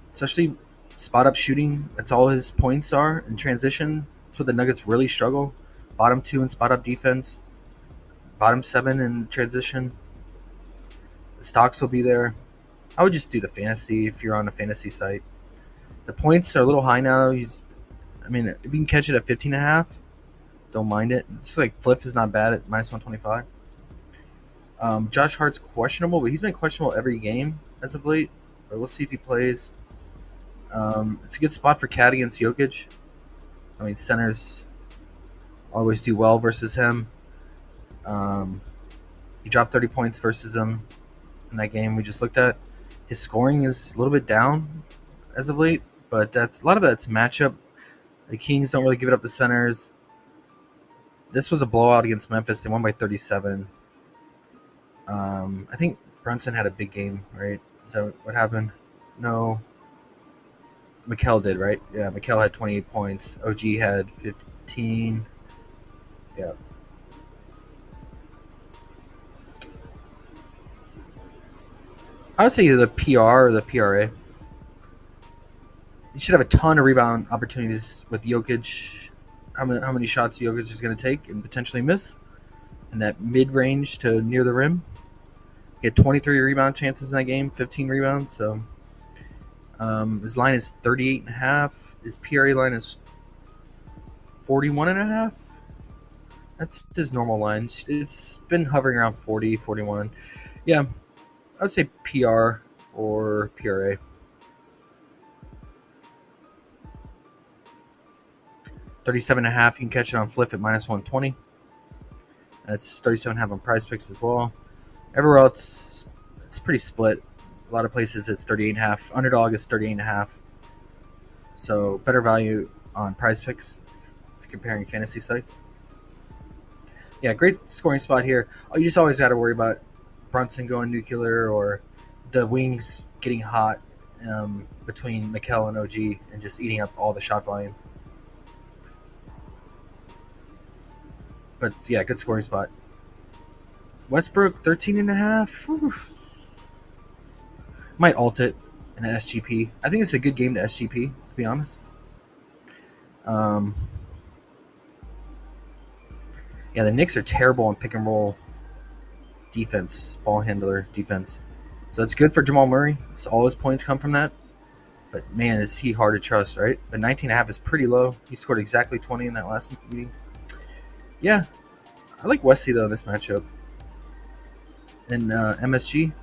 especially spot up shooting. That's all his points are in transition. That's where the Nuggets really struggle. Bottom 2 in spot up defense, bottom 7 in transition. The stocks will be there. I would just do the fantasy if you're on a fantasy site. The points are a little high now. If you can catch it at 15.5, don't mind it. It's like Fliff is not bad at -125. Josh Hart's questionable, but he's been questionable every game as of late. But we'll see if he plays. It's a good spot for Cat against Jokic. I mean, centers always do well versus him. He dropped 30 points versus him in that game we just looked at. His scoring is a little bit down as of late, but a lot of that's matchup. The Kings don't really give it up to centers. This was a blowout against Memphis. They won by 37. I think Brunson had a big game, right? Is that what happened? No. Mikal did, right? Yeah, Mikal had 28 points. OG had 15. Yeah. I would say either the PR or the PRA. You should have a ton of rebound opportunities with Jokic. How many shots Jokic is going to take and potentially miss in that mid-range to near the rim. He had 23 rebound chances in that game, 15 rebounds. So his line is 38.5. His PRA line is 41.5. That's his normal line. It's been hovering around 40, 41. Yeah, I would say PR or PRA. $37.5. You can catch it on Fliff at -120. That's $37.5 on PrizePicks as well. Everywhere else, it's pretty split. A lot of places it's 38.5. Underdog is 38.5. So better value on PrizePicks if you're comparing fantasy sites. Yeah, great scoring spot here. Oh, you just always got to worry about Brunson going nuclear or the wings getting hot between Mikel and OG and just eating up all the shot volume. But yeah, good scoring spot. Westbrook 13.5. Oof. Might alt it in an SGP. I think it's a good game to SGP, to be honest. Yeah, the Knicks are terrible in pick and roll defense, ball handler defense. So it's good for Jamal Murray. So all his points come from that. But man, is he hard to trust, right? But 19.5 is pretty low. He scored exactly 20 in that last meeting. Yeah, I like Wesley though in this matchup. And MSG.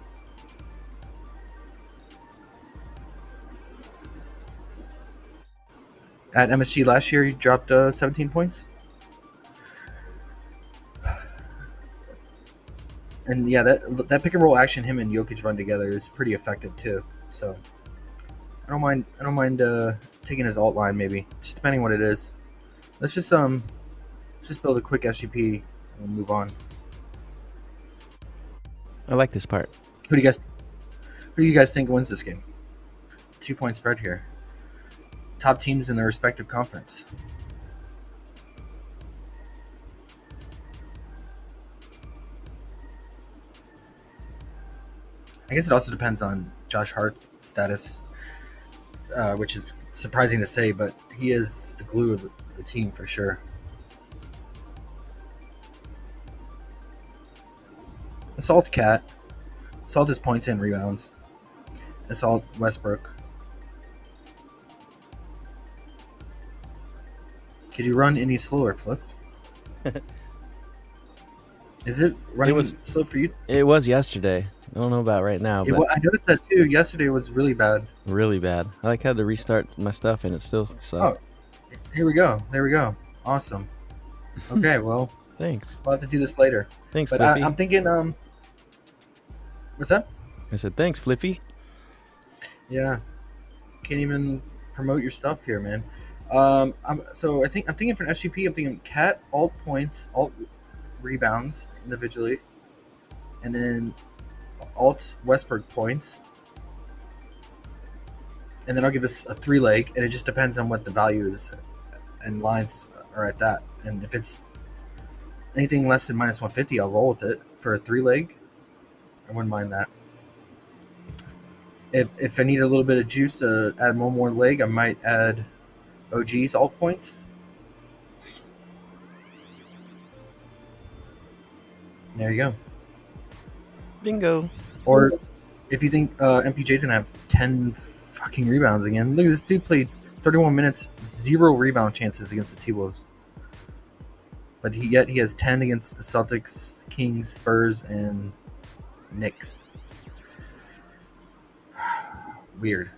At MSG last year, he dropped 17 points. And yeah, that pick and roll action him and Jokic run together is pretty effective too. So I don't mind taking his alt line maybe, just depending what it is. Let's just build a quick SGP and move on. I like this part. Who do you guys think wins this game? 2-point spread here. Top teams in their respective conference. I guess it also depends on Josh Hart's status, which is surprising to say, but he is the glue of the team for sure. Assault Cat. Assault his points and rebounds. Assault Westbrook. Could you run any slower, Fliff? Is it running slow for you? It was yesterday. I don't know about right now, but I noticed that too. Yesterday was really bad. Really bad. I had to restart my stuff and it still sucked. Oh, here we go. There we go. Awesome. Okay, well, thanks. We'll have to do this later. Thanks, but Fliffy. I'm thinking, what's that? I said, thanks, Fliffy. Yeah. Can't even promote your stuff here, man. I'm thinking for an SGP, I'm thinking Cat, alt points, alt rebounds individually, and then alt Westbrook points. And then I'll give this a 3-leg, and it just depends on what the value is and lines are at that. And if it's anything less than -150, I'll roll with it for a 3-leg. I wouldn't mind that. If I need a little bit of juice to add one more leg, I might add OG's alt points. There you go. Bingo. Or if you think MPJ's gonna have 10 fucking rebounds again, look at this dude played 31 minutes, 0 rebound chances against the T-Wolves. But he has 10 against the Celtics, Kings, Spurs, and Knicks. Weird.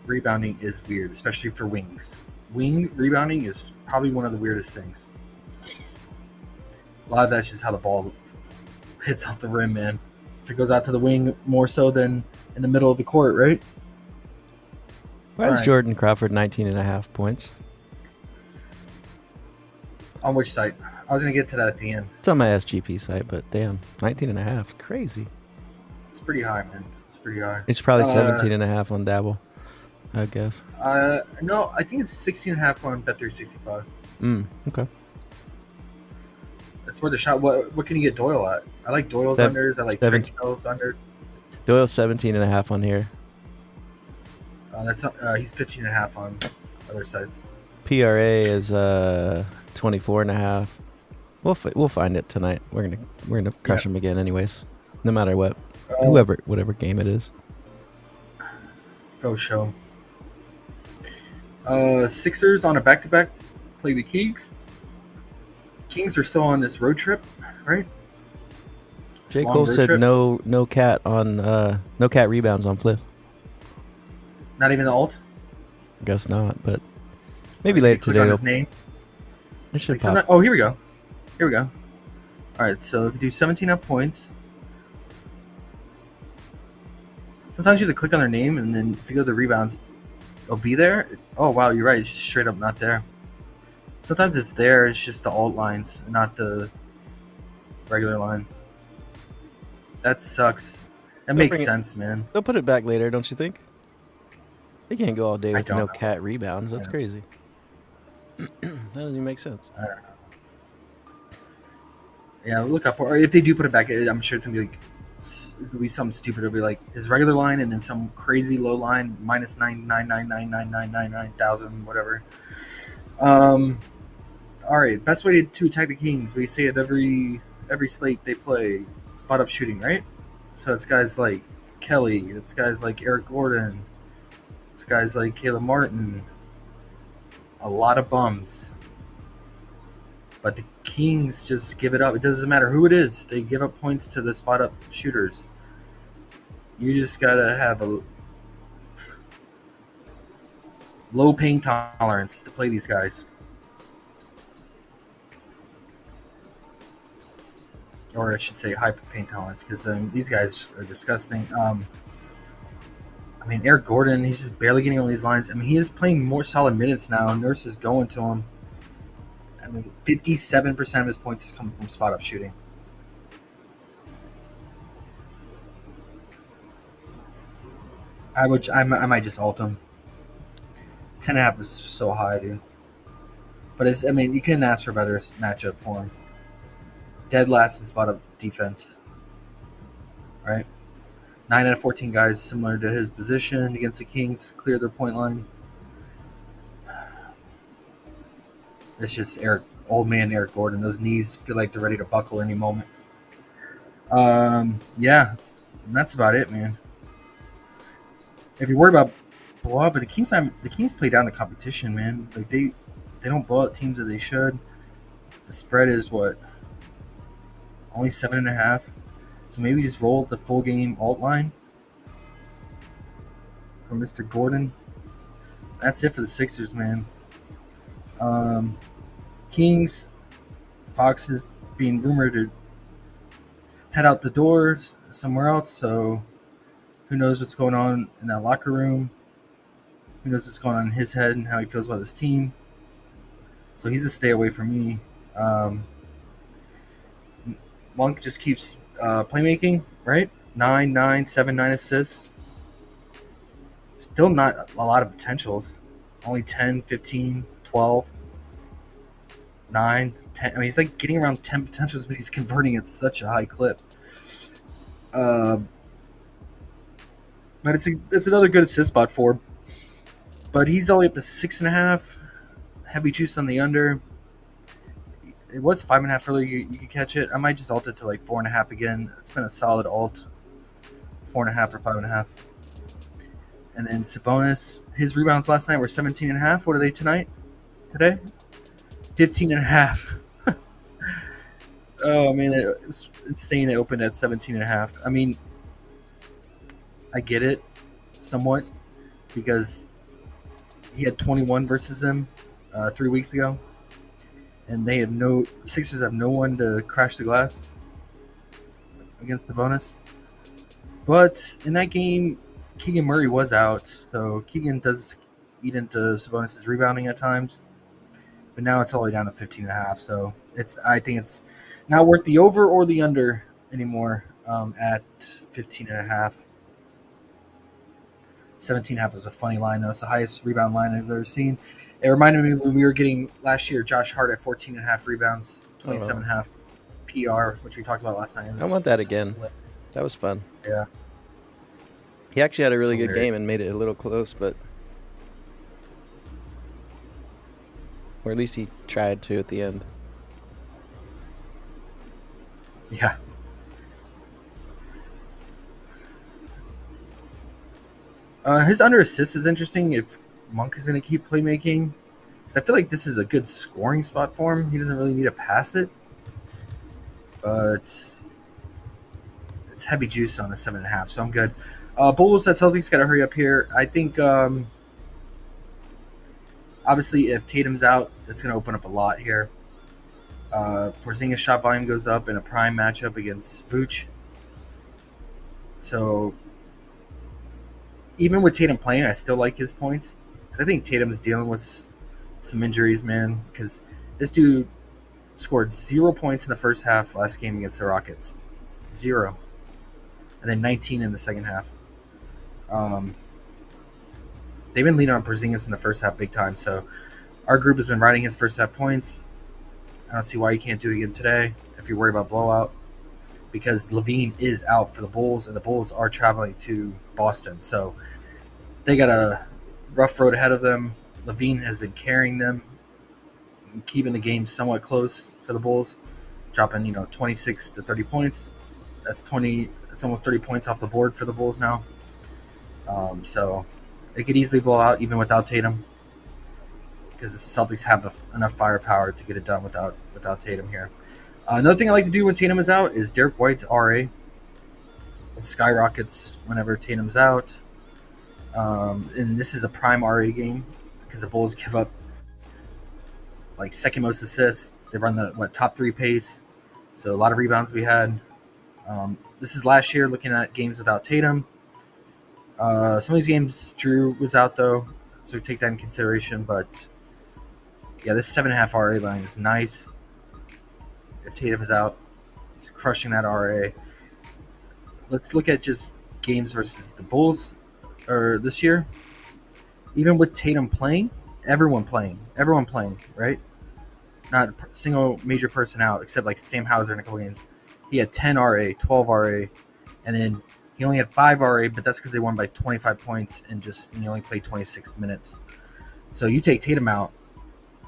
Rebounding is weird, especially for wings. Wing rebounding is probably one of the weirdest things. A lot of that's just how the ball hits off the rim, man. If it goes out to the wing more so than in the middle of the court, right? Why is Jordan Crawford 19.5 points? On which site? I was going to get to that at the end. It's on my SGP site, but damn, 19.5. Crazy. It's pretty high, man. It's pretty high. It's probably 17.5 on Dabble, I guess. No, I think it's 16.5 on Bet365. Okay. That's where the shot. What can you get Doyle at? I like Doyle's unders. I like Trexell's under. Doyle's 17.5 on here. He's 15.5 on other sites. PRA is 24.5. We'll find it tonight. We're gonna crush him again, anyways. no matter what, whatever game it is. Go show. Sixers on a back-to-back play the Kings. Kings are still on this road trip, right? J. Cole said no cat rebounds on Fliff. Not even the alt? I guess not, but maybe later click today. On his name. It should like pop. Oh, here we go. All right, so if you do 17.5 points, sometimes you have to click on their name, and then if you go to the rebounds, it'll be there. Oh wow, you're right. It's just straight up not there. Sometimes it's there. It's just the alt lines, not the regular line. That sucks. That makes sense, man. They'll put it back later, don't you think? They can't go all day with no know. cat rebounds. That's crazy. That doesn't even make sense. I don't know. Yeah, look out for. Or if they do put it back, I'm sure it's gonna be like it'll be something stupid. It'll be like his regular line and then some crazy low line minus 9,999,999,999,000 whatever. All right, best way to attack the Kings. We say it every slate they play spot up shooting, right? So it's guys like Kelly, it's guys like Eric Gordon, it's guys like Caleb Martin. A lot of bums. But the Kings just give it up. It doesn't matter who it is. They give up points to the spot up shooters. You just gotta have a low pain tolerance to play these guys. Or I should say high pain tolerance, because these guys are disgusting. Eric Gordon, he's just barely getting on these lines. He is playing more solid minutes now. Nurse is going to him. 57% of his points come from spot up shooting. I might just alt him. 10.5 is so high, dude. But you couldn't ask for a better matchup for him. Dead last in spot up defense. Right? 9 out of 14 guys similar to his position against the Kings clear their point line. It's just old man Eric Gordon. Those knees feel like they're ready to buckle any moment. Yeah, and that's about it, man. If you're worried about blowout, but the Kings play down the competition, man. Like they don't blow out teams that they should. The spread is what? Only 7.5. So maybe just roll the full game alt line for Mr. Gordon. That's it for the Sixers, man. Kings, Fox is being rumored to head out the doors somewhere else, so who knows what's going on in that locker room. Who knows what's going on in his head and how he feels about his team. So he's a stay away from me. Monk just keeps playmaking, right? 9, 7, 9 assists. Still not a lot of potentials. Only 10, 15, 12. 9, 10. He's like getting around 10 potentials, but he's converting at such a high clip. But it's another good assist spot for him. But he's only up to 6.5. Heavy juice on the under. It was 5.5 earlier. You could catch it. I might just alt it to like 4.5 again. It's been a solid alt. 4.5 or 5.5. And then Sabonis, his rebounds last night were 17.5. What are they tonight? Today? 15.5. Oh man, it's insane. It opened at 17.5. I get it somewhat because he had 21 versus them 3 weeks ago, and Sixers have no one to crash the glass against the bonus. But in that game, Keegan Murray was out, so Keegan does eat into Sabonis' rebounding at times. But now it's all the way down to 15.5, so I think it's not worth the over or the under anymore at 15.5. 17.5 is a funny line, though. It's the highest rebound line I've ever seen. It reminded me when we were getting last year Josh Hart at 14.5 rebounds, 27.5 PR, which we talked about last night. I want that again. That was fun. Yeah. He actually had a really good game and made it a little close, but or at least he tried to at the end. Yeah. His under assist is interesting if Monk is going to keep playmaking. Because I feel like this is a good scoring spot for him. He doesn't really need to pass it. But it's heavy juice on the 7.5, so I'm good. Bulls at Celtics got to hurry up here. I think, obviously, if Tatum's out, it's going to open up a lot here. Porzingis' shot volume goes up in a prime matchup against Vooch. So even with Tatum playing, I still like his points because I think Tatum's dealing with some injuries, man. Because this dude scored 0 points in the first half last game against the Rockets, 0, and then 19 in the second half. They've been leaning on Porzingis in the first half big time. So our group has been riding his first half points. I don't see why you can't do it again today if you're worried about blowout. Because Levine is out for the Bulls, and the Bulls are traveling to Boston. So they got a rough road ahead of them. Levine has been carrying them, keeping the game somewhat close for the Bulls, dropping 26 to 30 points. That's almost 30 points off the board for the Bulls now. So it could easily blow out even without Tatum, because the Celtics have enough firepower to get it done without Tatum here. Another thing I like to do when Tatum is out is Derek White's RA. It skyrockets whenever Tatum's out. And this is a prime RA game because the Bulls give up like second most assists. They run the top 3 pace. So a lot of rebounds we had. This is last year looking at games without Tatum. Some of these games Drew was out though, so take that in consideration. But yeah, this 7.5 RA line is nice. If Tatum is out, he's crushing that RA. Let's look at just games versus the Bulls or this year. Even with Tatum playing, everyone playing, right? Not a single major person out except like Sam Hauser in a couple games. He had 10 RA, 12 RA, and then he only had 5 RA, but that's because they won by 25 points and he only played 26 minutes. So you take Tatum out,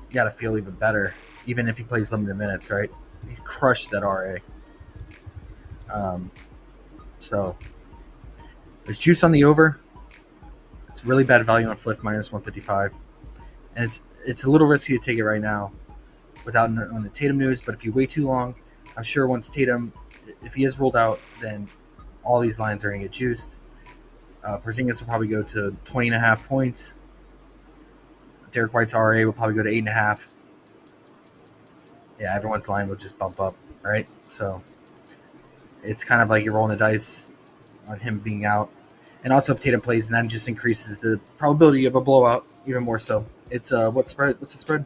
you got to feel even better, even if he plays limited minutes, right? He's crushed that RA. So there's juice on the over. It's really bad value on Fliff minus 155, and it's a little risky to take it right now without on the Tatum news. But if you wait too long, I'm sure once Tatum, if he is ruled out, then all these lines are going to get juiced. Porzingis will probably go to 20.5 points. Derek White's RA will probably go to 8.5. Yeah, everyone's line will just bump up, right? So it's kind of like you're rolling the dice on him being out. And also if Tatum plays, and that just increases the probability of a blowout even more so. It's what's the spread?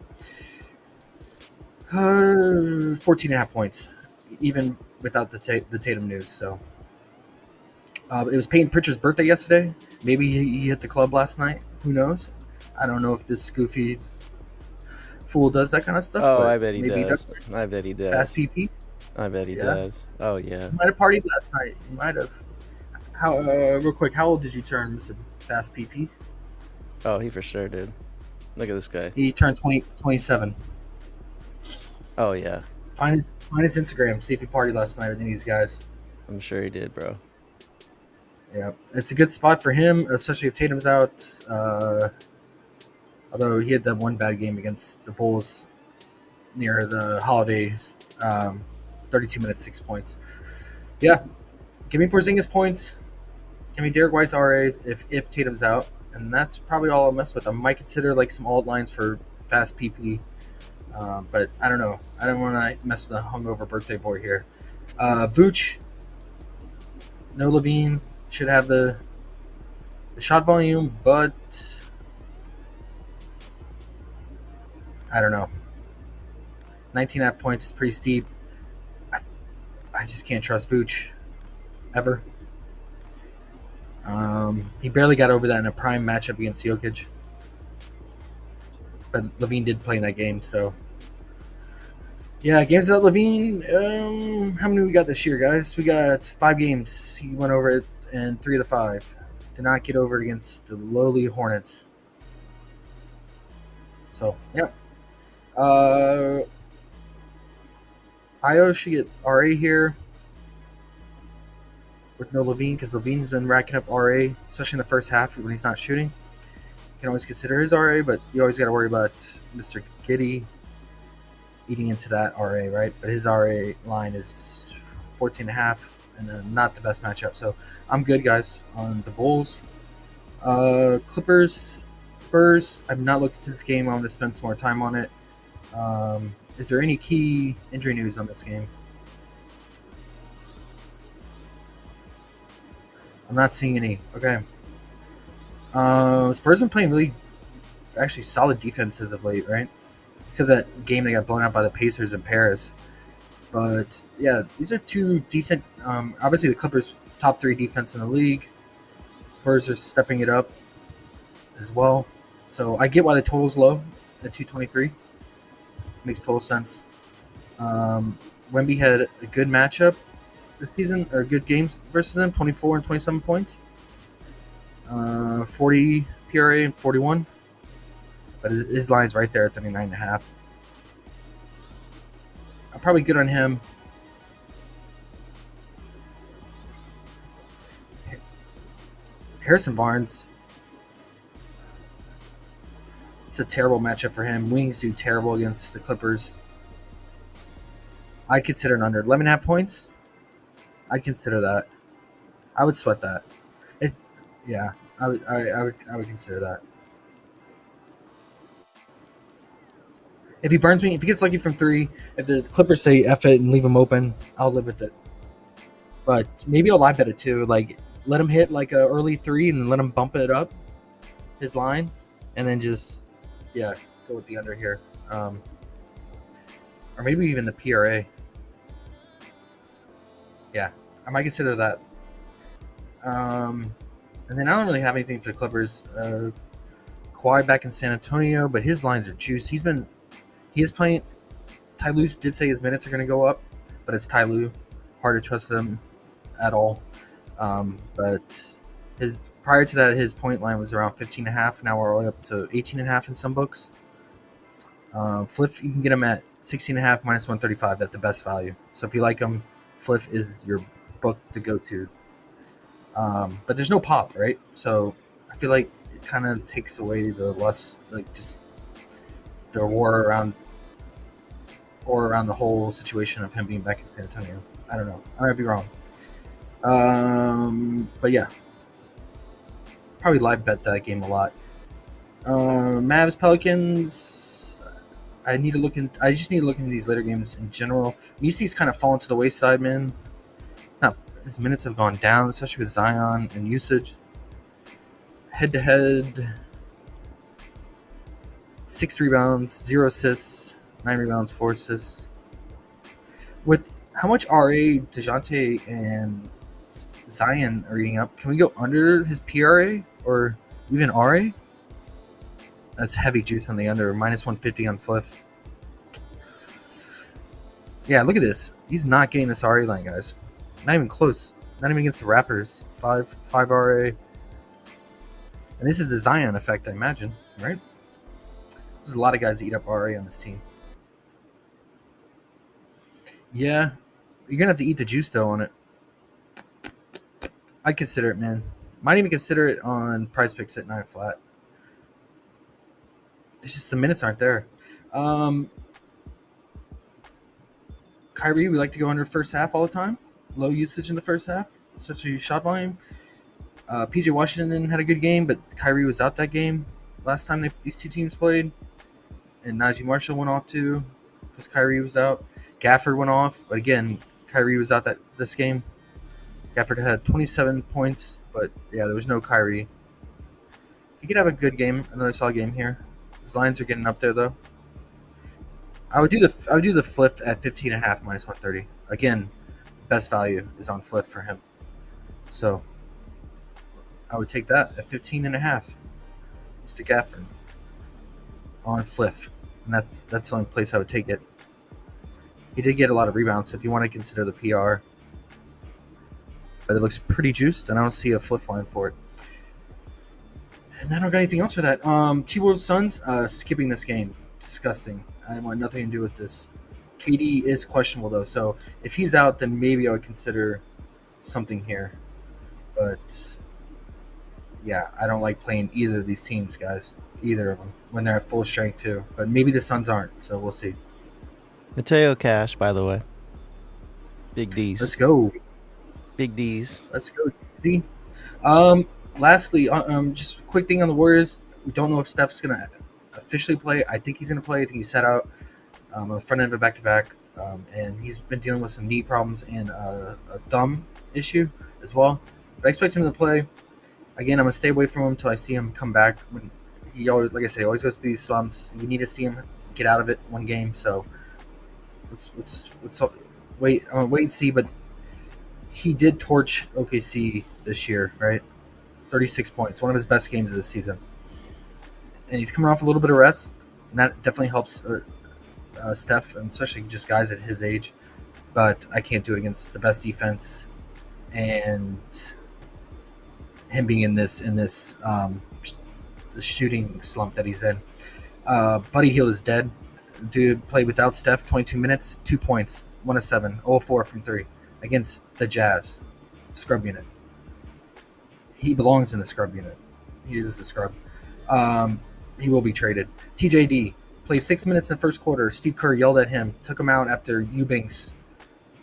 14.5 points, even without the Tatum news. So it was Peyton Pritchard's birthday yesterday. Maybe he hit the club last night. Who knows? I don't know if this goofy fool does that kind of stuff. Oh, but I bet he maybe does. I bet he does. Fast PP. I bet he does. Oh yeah. He might have partied last night. He might have. How real quick? How old did you turn, Mr. Fast PP? Oh, he for sure did. Look at this guy. He turned 27. Oh yeah. Find his Instagram. See if he partied last night with any of these guys. I'm sure he did, bro. Yeah, it's a good spot for him, especially if Tatum's out. Although he had that one bad game against the Bulls near the holidays, 32 minutes, 6 points. Yeah, give me Porzingis points. Give me Derek White's RAs if Tatum's out, and that's probably all I'll mess with. I might consider like some alt lines for fast PP, but I don't know. I don't want to mess with a hungover birthday boy here. Vooch, no Levine, should have the shot volume, but I don't know. 19.5 points is pretty steep. I just can't trust Vooch ever. He barely got over that in a prime matchup against Jokic. But Levine did play in that game, so. Yeah, games without Levine. How many we got this year, guys? We got 5 games. He went over it in 3 of the 5. Did not get over it against the lowly Hornets. So, yeah. Io should get RA here. with no Levine, because Levine's been racking up RA, especially in the first half when he's not shooting. You can always consider his RA, but you always got to worry about Mr. Giddy eating into that RA, right? But his RA line is 14.5, and not the best matchup. So I'm good, guys, on the Bulls. Clippers, Spurs. I've not looked into this game. I'm going to spend some more time on it. Is there any key injury news on this game? I'm not seeing any. Okay. Spurs have been playing really, actually solid defense as of late, right? Except that game they got blown out by the Pacers in Paris. But yeah, these are two decent. Obviously, the Clippers top 3 defense in the league. Spurs are stepping it up as well. So I get why the total's low at 223. Makes total sense. Wemby had a good matchup this season, or good games versus them, 24 and 27 points. 40 PRA and 41. But his line's right there at 39.5. I'm probably good on him. Harrison Barnes. It's a terrible matchup for him. Wings do terrible against the Clippers. I'd consider an under 11.5 points. I'd consider that. I would sweat that. Yeah, I would consider that. If he burns me, if he gets lucky from 3, if the Clippers say F it and leave him open, I'll live with it. But maybe I'll live bet it too. Like, let him hit like a early 3 and then let him bump it up his line, and then just go with the under here, or maybe even the PRA. Yeah, I might consider that. And then I don't really have anything for the Clippers. Kawhi back in San Antonio, but his lines are juiced. He is playing. Ty Lue did say his minutes are going to go up, but it's Ty Lue. Hard to trust them at all. But prior to that, his point line was around 15.5. Now we're all the way up to 18.5 in some books. Fliff, you can get him at 16.5 minus 135 at the best value. So if you like him, Fliff is your book to go to. But there's no pop, right? So I feel like it kind of takes away the less, like, just the war around the whole situation of him being back in San Antonio. I don't know. I might be wrong. But yeah, probably live bet that game a lot. Mavs Pelicans. I just need to look into these later games in general. Misi's kind of fallen to the wayside, man. His minutes have gone down, especially with Zion and usage. Head to head, 6 rebounds, 0 assists, 9 rebounds, 4 assists. With how much RA DeJounte and Zion are eating up, can we go under his PRA or even RA? That's heavy juice on the under, minus 150 on Fliff. Yeah, look at this. He's not getting this RA line, guys. Not even close. Not even against the Raptors. 5 RA. And this is the Zion effect, I imagine, right? There's a lot of guys that eat up RA on this team. Yeah. You're going to have to eat the juice, though, on it. I'd consider it, man. Might even consider it on PrizePicks at 9 flat. It's just the minutes aren't there. Kyrie, we like to go under first half all the time. Low usage in the first half, especially shot volume. PJ Washington had a good game, but Kyrie was out that game last time these two teams played. And Najee Marshall went off too because Kyrie was out. Gafford went off, but again, Kyrie was out this game. Gafford had 27 points, but yeah, there was no Kyrie. He could have a good game, another solid game here. His lines are getting up there though. I would do the Fliff at 15.5 minus 130. Again, best value is on Fliff for him. So I would take that at 15.5. Mr. Gafford on Fliff. And that's the only place I would take it. He did get a lot of rebounds, so if you want to consider the PR. But it looks pretty juiced, and I don't see a Fliff line for it. And I don't got anything else for that. T-Wolves Suns, skipping this game. Disgusting. I want nothing to do with this. KD is questionable, though, so if he's out, then maybe I would consider something here. but yeah, I don't like playing either of these teams, guys. Either of them when they're at full strength too. But maybe the Suns aren't, so we'll see. Mateo Cash, by the way. Big D's. Let's go. Big D's. Let's go. See. Lastly, just a quick thing on the Warriors. We don't know if Steph's gonna officially play. I think he's gonna play. I think he's set out on the front end of a back-to-back, and he's been dealing with some knee problems and a thumb issue as well. But I expect him to play. Again, I'm gonna stay away from him until I see him come back. When he always, like I said, he always goes through these slumps. You need to see him get out of it one game. So let's wait. I'm gonna wait and see. But he did torch OKC this year, right? 36 points, one of his best games of the season. And he's coming off a little bit of rest, and that definitely helps Steph, and especially just guys at his age. But I can't do it against the best defense and him being in this the shooting slump that he's in. Buddy Hield is dead. Dude played without Steph 22 minutes, 2 points, 1 of 7, 0 of 4 from 3 against the Jazz scrub unit. He belongs in the scrub unit. He is a scrub. He will be traded. TJD played 6 minutes in the first quarter. Steve Kerr yelled at him, took him out after Eubanks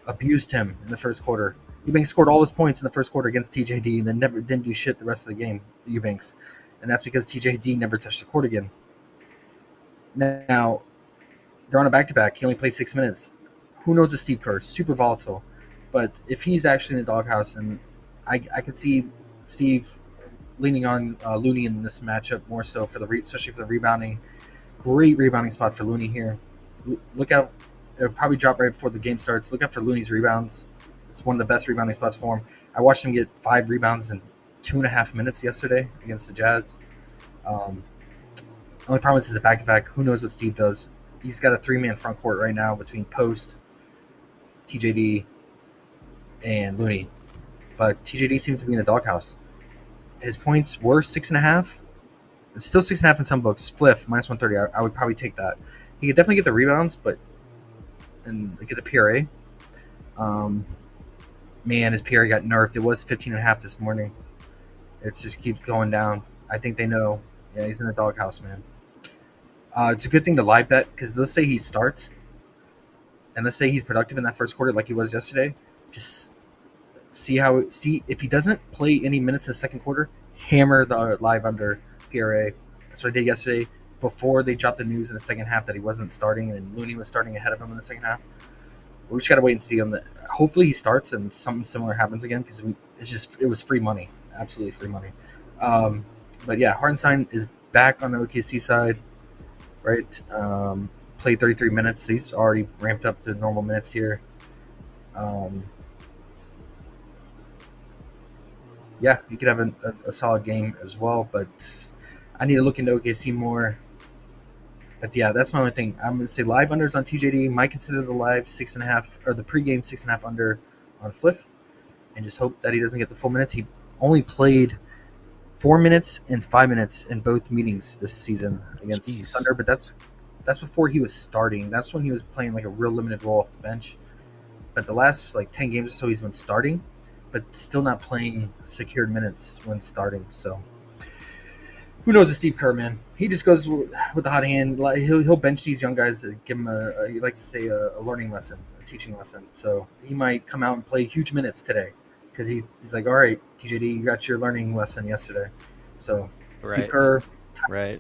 abused him in the first quarter. Eubanks scored all his points in the first quarter against TJD and then didn't do shit the rest of the game, Eubanks. And that's because TJD never touched the court again. Now, they're on a back-to-back. He only played 6 minutes. Who knows with Steve Kerr? Super volatile. But if he's actually in the doghouse, and I could see Steve leaning on Looney in this matchup more so for especially for the rebounding. Great rebounding spot for Looney here. Look out. It'll probably drop right before the game starts. Look out for Looney's rebounds. It's one of the best rebounding spots for him. I watched him get 5 rebounds in 2.5 minutes yesterday against the Jazz. Only problem is it's a back-to-back. Who knows what Steve does? He's got a 3-man front court right now between Post, TJD, and Looney. But TJD seems to be in the doghouse. His points were 6.5. It's still 6.5 in some books. Fliff, minus 130. I would probably take that. He could definitely get the rebounds, and get the PRA. Man, his PRA got nerfed. It was 15.5 this morning. It just keeps going down. I think they know. Yeah, he's in the doghouse, man. It's a good thing to live bet because let's say he starts, and let's say he's productive in that first quarter like he was yesterday. Just see if he doesn't play any minutes in the second quarter, hammer the live under PRA. That's what I did yesterday before they dropped the news in the second half that he wasn't starting and Looney was starting ahead of him in the second half. We just gotta wait and see on the. Hopefully he starts and something similar happens again because it was free money, absolutely free money. But yeah, Hartenstein is back on the OKC side, right? Played 33 minutes. So he's already ramped up to normal minutes here. Yeah, he could have a solid game as well, but I need to look into OKC more. But yeah, that's my only thing. I'm going to say live unders on TJD. Might consider the live 6.5 or the pregame 6.5 under on Fliff, and just hope that he doesn't get the full minutes. He only played 4 minutes and 5 minutes in both meetings this season against Thunder, but that's before he was starting. That's when he was playing like a real limited role off the bench. But the last 10 games or so, he's been starting, but still not playing secured minutes when starting. So who knows with Steve Kerr, man? He just goes with the hot hand. He'll bench these young guys to give him he likes to say a learning lesson, a teaching lesson. So he might come out and play huge minutes today because he's like, all right, TJD, you got your learning lesson yesterday. So Steve Kerr,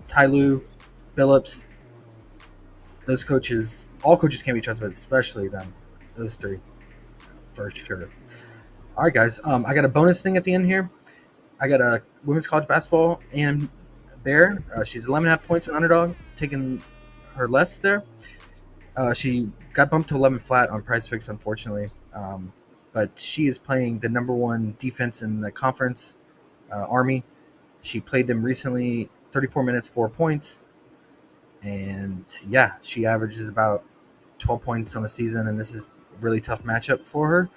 Ty Lue, Billups, those coaches, all coaches can't be trusted, but especially them, those three, for sure. All right, guys. I got a bonus thing at the end here. I got a women's college basketball and Bear. She's 11.5 points in Underdog, taking her less there. She got bumped to 11 flat on PrizePicks, unfortunately. But she is playing the number 1 defense in the conference, Army. She played them recently, 34 minutes, 4 points. And yeah, she averages about 12 points on the season, and this is a really tough matchup for her.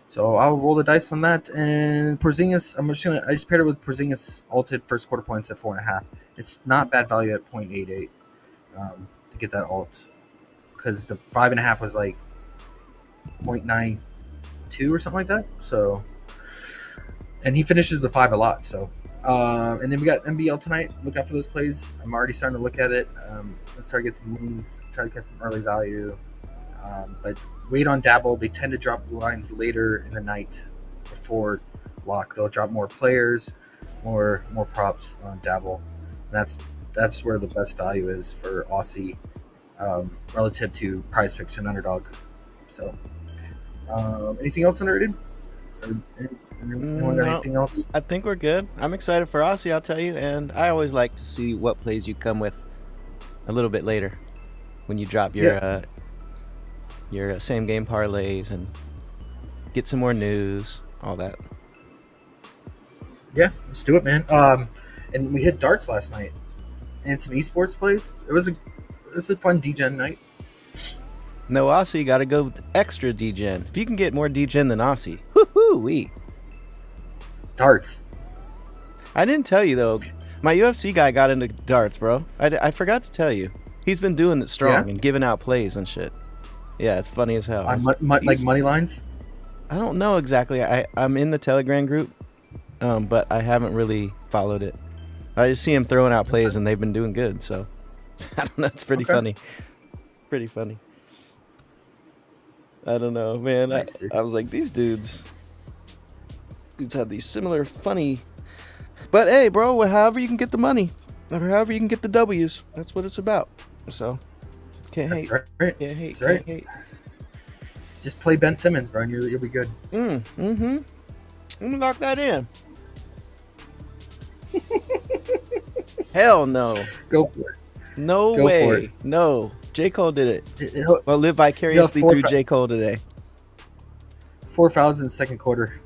So I'll roll the dice on that. And Porzingis, I just paired it with Porzingis alted first quarter points at 4.5. It's not bad value at 0.88 to get that alt, because the 5.5 was like 0.92 or something like that. So and he finishes the 5 a lot. So, and then we got NBL tonight. Look out for those plays. I'm already starting to look at it. Let's start to get some leans, try to get some early value. But wait on Dabble. They tend to drop lines later in the night before lock. They'll drop more players, more props on Dabble. And that's where the best value is for Aussie relative to PrizePicks and Underdog. So, anything else underrated? Anyone got anything else? I think we're good. I'm excited for Aussie, I'll tell you, and I always like to see what plays you come with a little bit later when you drop your same game parlays and get some more news, all that. Yeah, let's do it, man. And we hit darts last night and some esports plays. It was a fun DGen night. No, Aussie, you got to go with extra DGen. If you can get more DGen than Aussie, woohoo-wee. Darts. I didn't tell you, though. My UFC guy got into darts, bro. I forgot to tell you. He's been doing it strong and giving out plays and shit. Yeah, it's funny as hell. Like money lines? I don't know exactly. I'm in the Telegram group, but I haven't really followed it. I just see him throwing out plays, and they've been doing good. So, I don't know. It's pretty funny. Pretty funny. I don't know, man. I was like, these dudes have these similar funny. But hey, bro, however you can get the money, or however you can get the W's, that's what it's about. So, can't hate. That's right. Can't hate. That's right. Can't hate. Just play Ben Simmons, bro, and you'll be good. Mm-hmm. Let me lock that in. Hell no. Go for it. No Go way. for it. No. J. Cole did it. He'll- Well, live vicariously four through fa- J. Cole today. 4 fouls in the second quarter.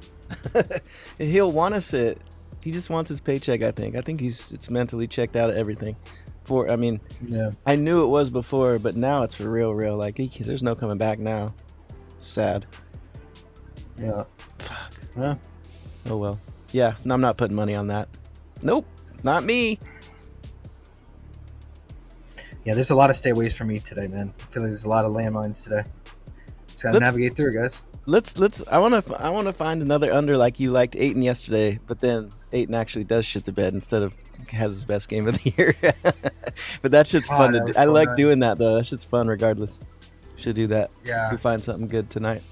He'll want to sit. He just wants his paycheck, I think. I think it's mentally checked out of everything. Yeah. I knew it was before, but now it's for real. Like, there's no coming back now. Sad. Yeah. Fuck. Yeah. Oh, well. Yeah, no, I'm not putting money on that. Nope. Not me. Yeah, there's a lot of stay aways from me today, man. I feel like there's a lot of landmines today. Just gotta navigate through it, guys. Let's. I wanna find another under like you liked Ayton yesterday, but then Ayton actually does shit the bed instead of has his best game of the year. But that shit's fun to do. I like doing that though. That shit's fun regardless. Should do that. Yeah. We'll find something good tonight.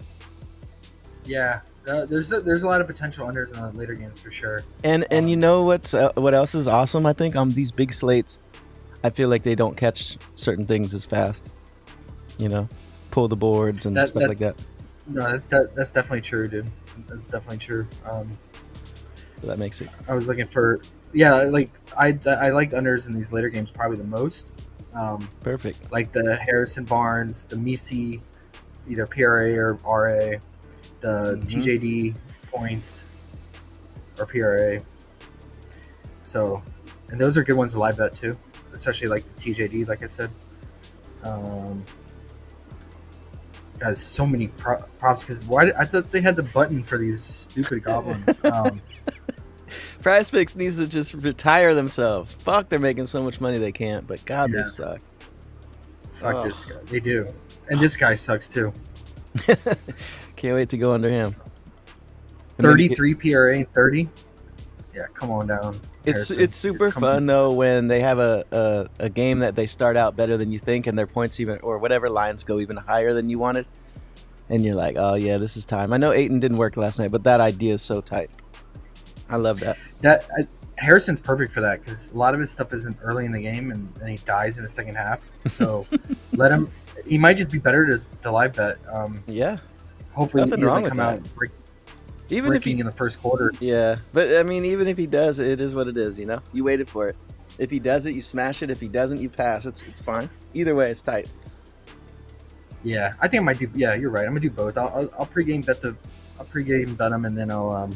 Yeah. There's a lot of potential unders in the later games for sure. And you know what else is awesome? I think on these big slates, I feel like they don't catch certain things as fast. You know, pull the boards and stuff like that. No, that's definitely true, dude. That's definitely true. So that makes it. I was looking for like I liked unders in these later games probably the most. Perfect. Like the Harrison Barnes, the Misi, either PRA or RA, the TJD points or PRA. So, and those are good ones to live bet too, especially like the TJD, like I said. Has so many props because I thought they had the button for these stupid goblins. PrizePicks needs to just retire themselves. Fuck, they're making so much money they can't. But God, they suck. Fuck this guy. They do, and this guy sucks too. Can't wait to go under him. 33 PRA and 30. Yeah, come on down. It's super fun though when they have a game that they start out better than you think and their points even or whatever lines go even higher than you wanted, and you're like, oh yeah, this is time. I know Ayton didn't work last night, but that idea is so tight. I love that. Harrison's perfect for that because a lot of his stuff isn't early in the game and then he dies in the second half. So let him. He might just be better to live bet. Yeah. Hopefully Nothing he doesn't wrong come with out even if breaking in the first quarter. Yeah, but I mean, even if he does, it is what it is. You know, you waited for it. If he does it, you smash it. If he doesn't, you pass. It's fine. Either way, it's tight. Yeah, I think I might do. Yeah, you're right. I'm gonna do both. I'll pregame bet him, and then I'll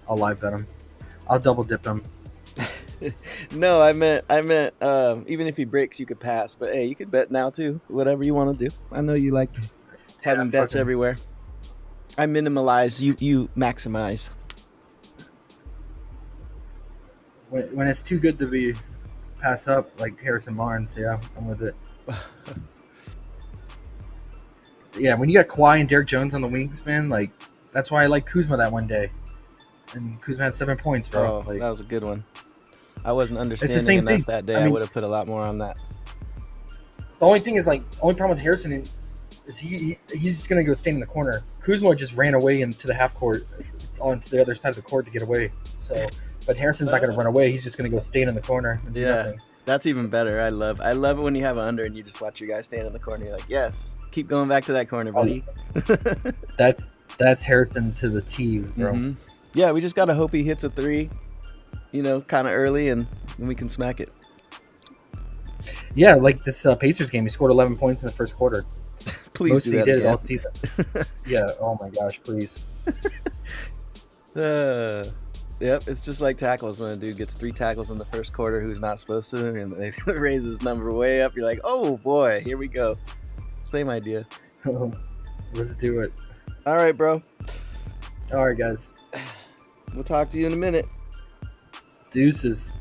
live bet him. I'll double dip him. No, I meant even if he breaks, you could pass. But hey, you could bet now too. Whatever you want to do. I know you like having bets everywhere. I minimalize. You maximize. When it's too good to be pass up, like Harrison Barnes, yeah, I'm with it. Yeah, when you got Kawhi and Derek Jones on the wings, man, like that's why I like Kuzma that one day. and Kuzma had 7 points, bro. Oh, that was a good one. I wasn't understanding same enough thing. that day. I I mean- would have put a lot more on that. The only thing is, like, only problem with Harrison is he's just gonna go stand in the corner. Kuzma just ran away into the half court, onto the other side of the court to get away. So, but Harrison's not gonna run away. He's just gonna go stand in the corner. And do Yeah, nothing. that's even better. I love it when you have an under and you just watch your guy stand in the corner. You're like, yes, keep going back to that corner, buddy. That's Harrison to the T, bro. Mhm. Yeah, we just gotta hope he hits a 3, kind of early, and then we can smack it. Yeah, like this Pacers game, he scored 11 points in the first quarter. Please Most do he that did again. all season. Yeah. Oh my gosh, please. Yep, it's just like tackles when a dude gets 3 tackles in the first quarter who's not supposed to, and they raise his number way up. You're like, oh boy, here we go. Same idea. Let's do it. All right, bro. All right, guys. We'll talk to you in a minute. Deuces.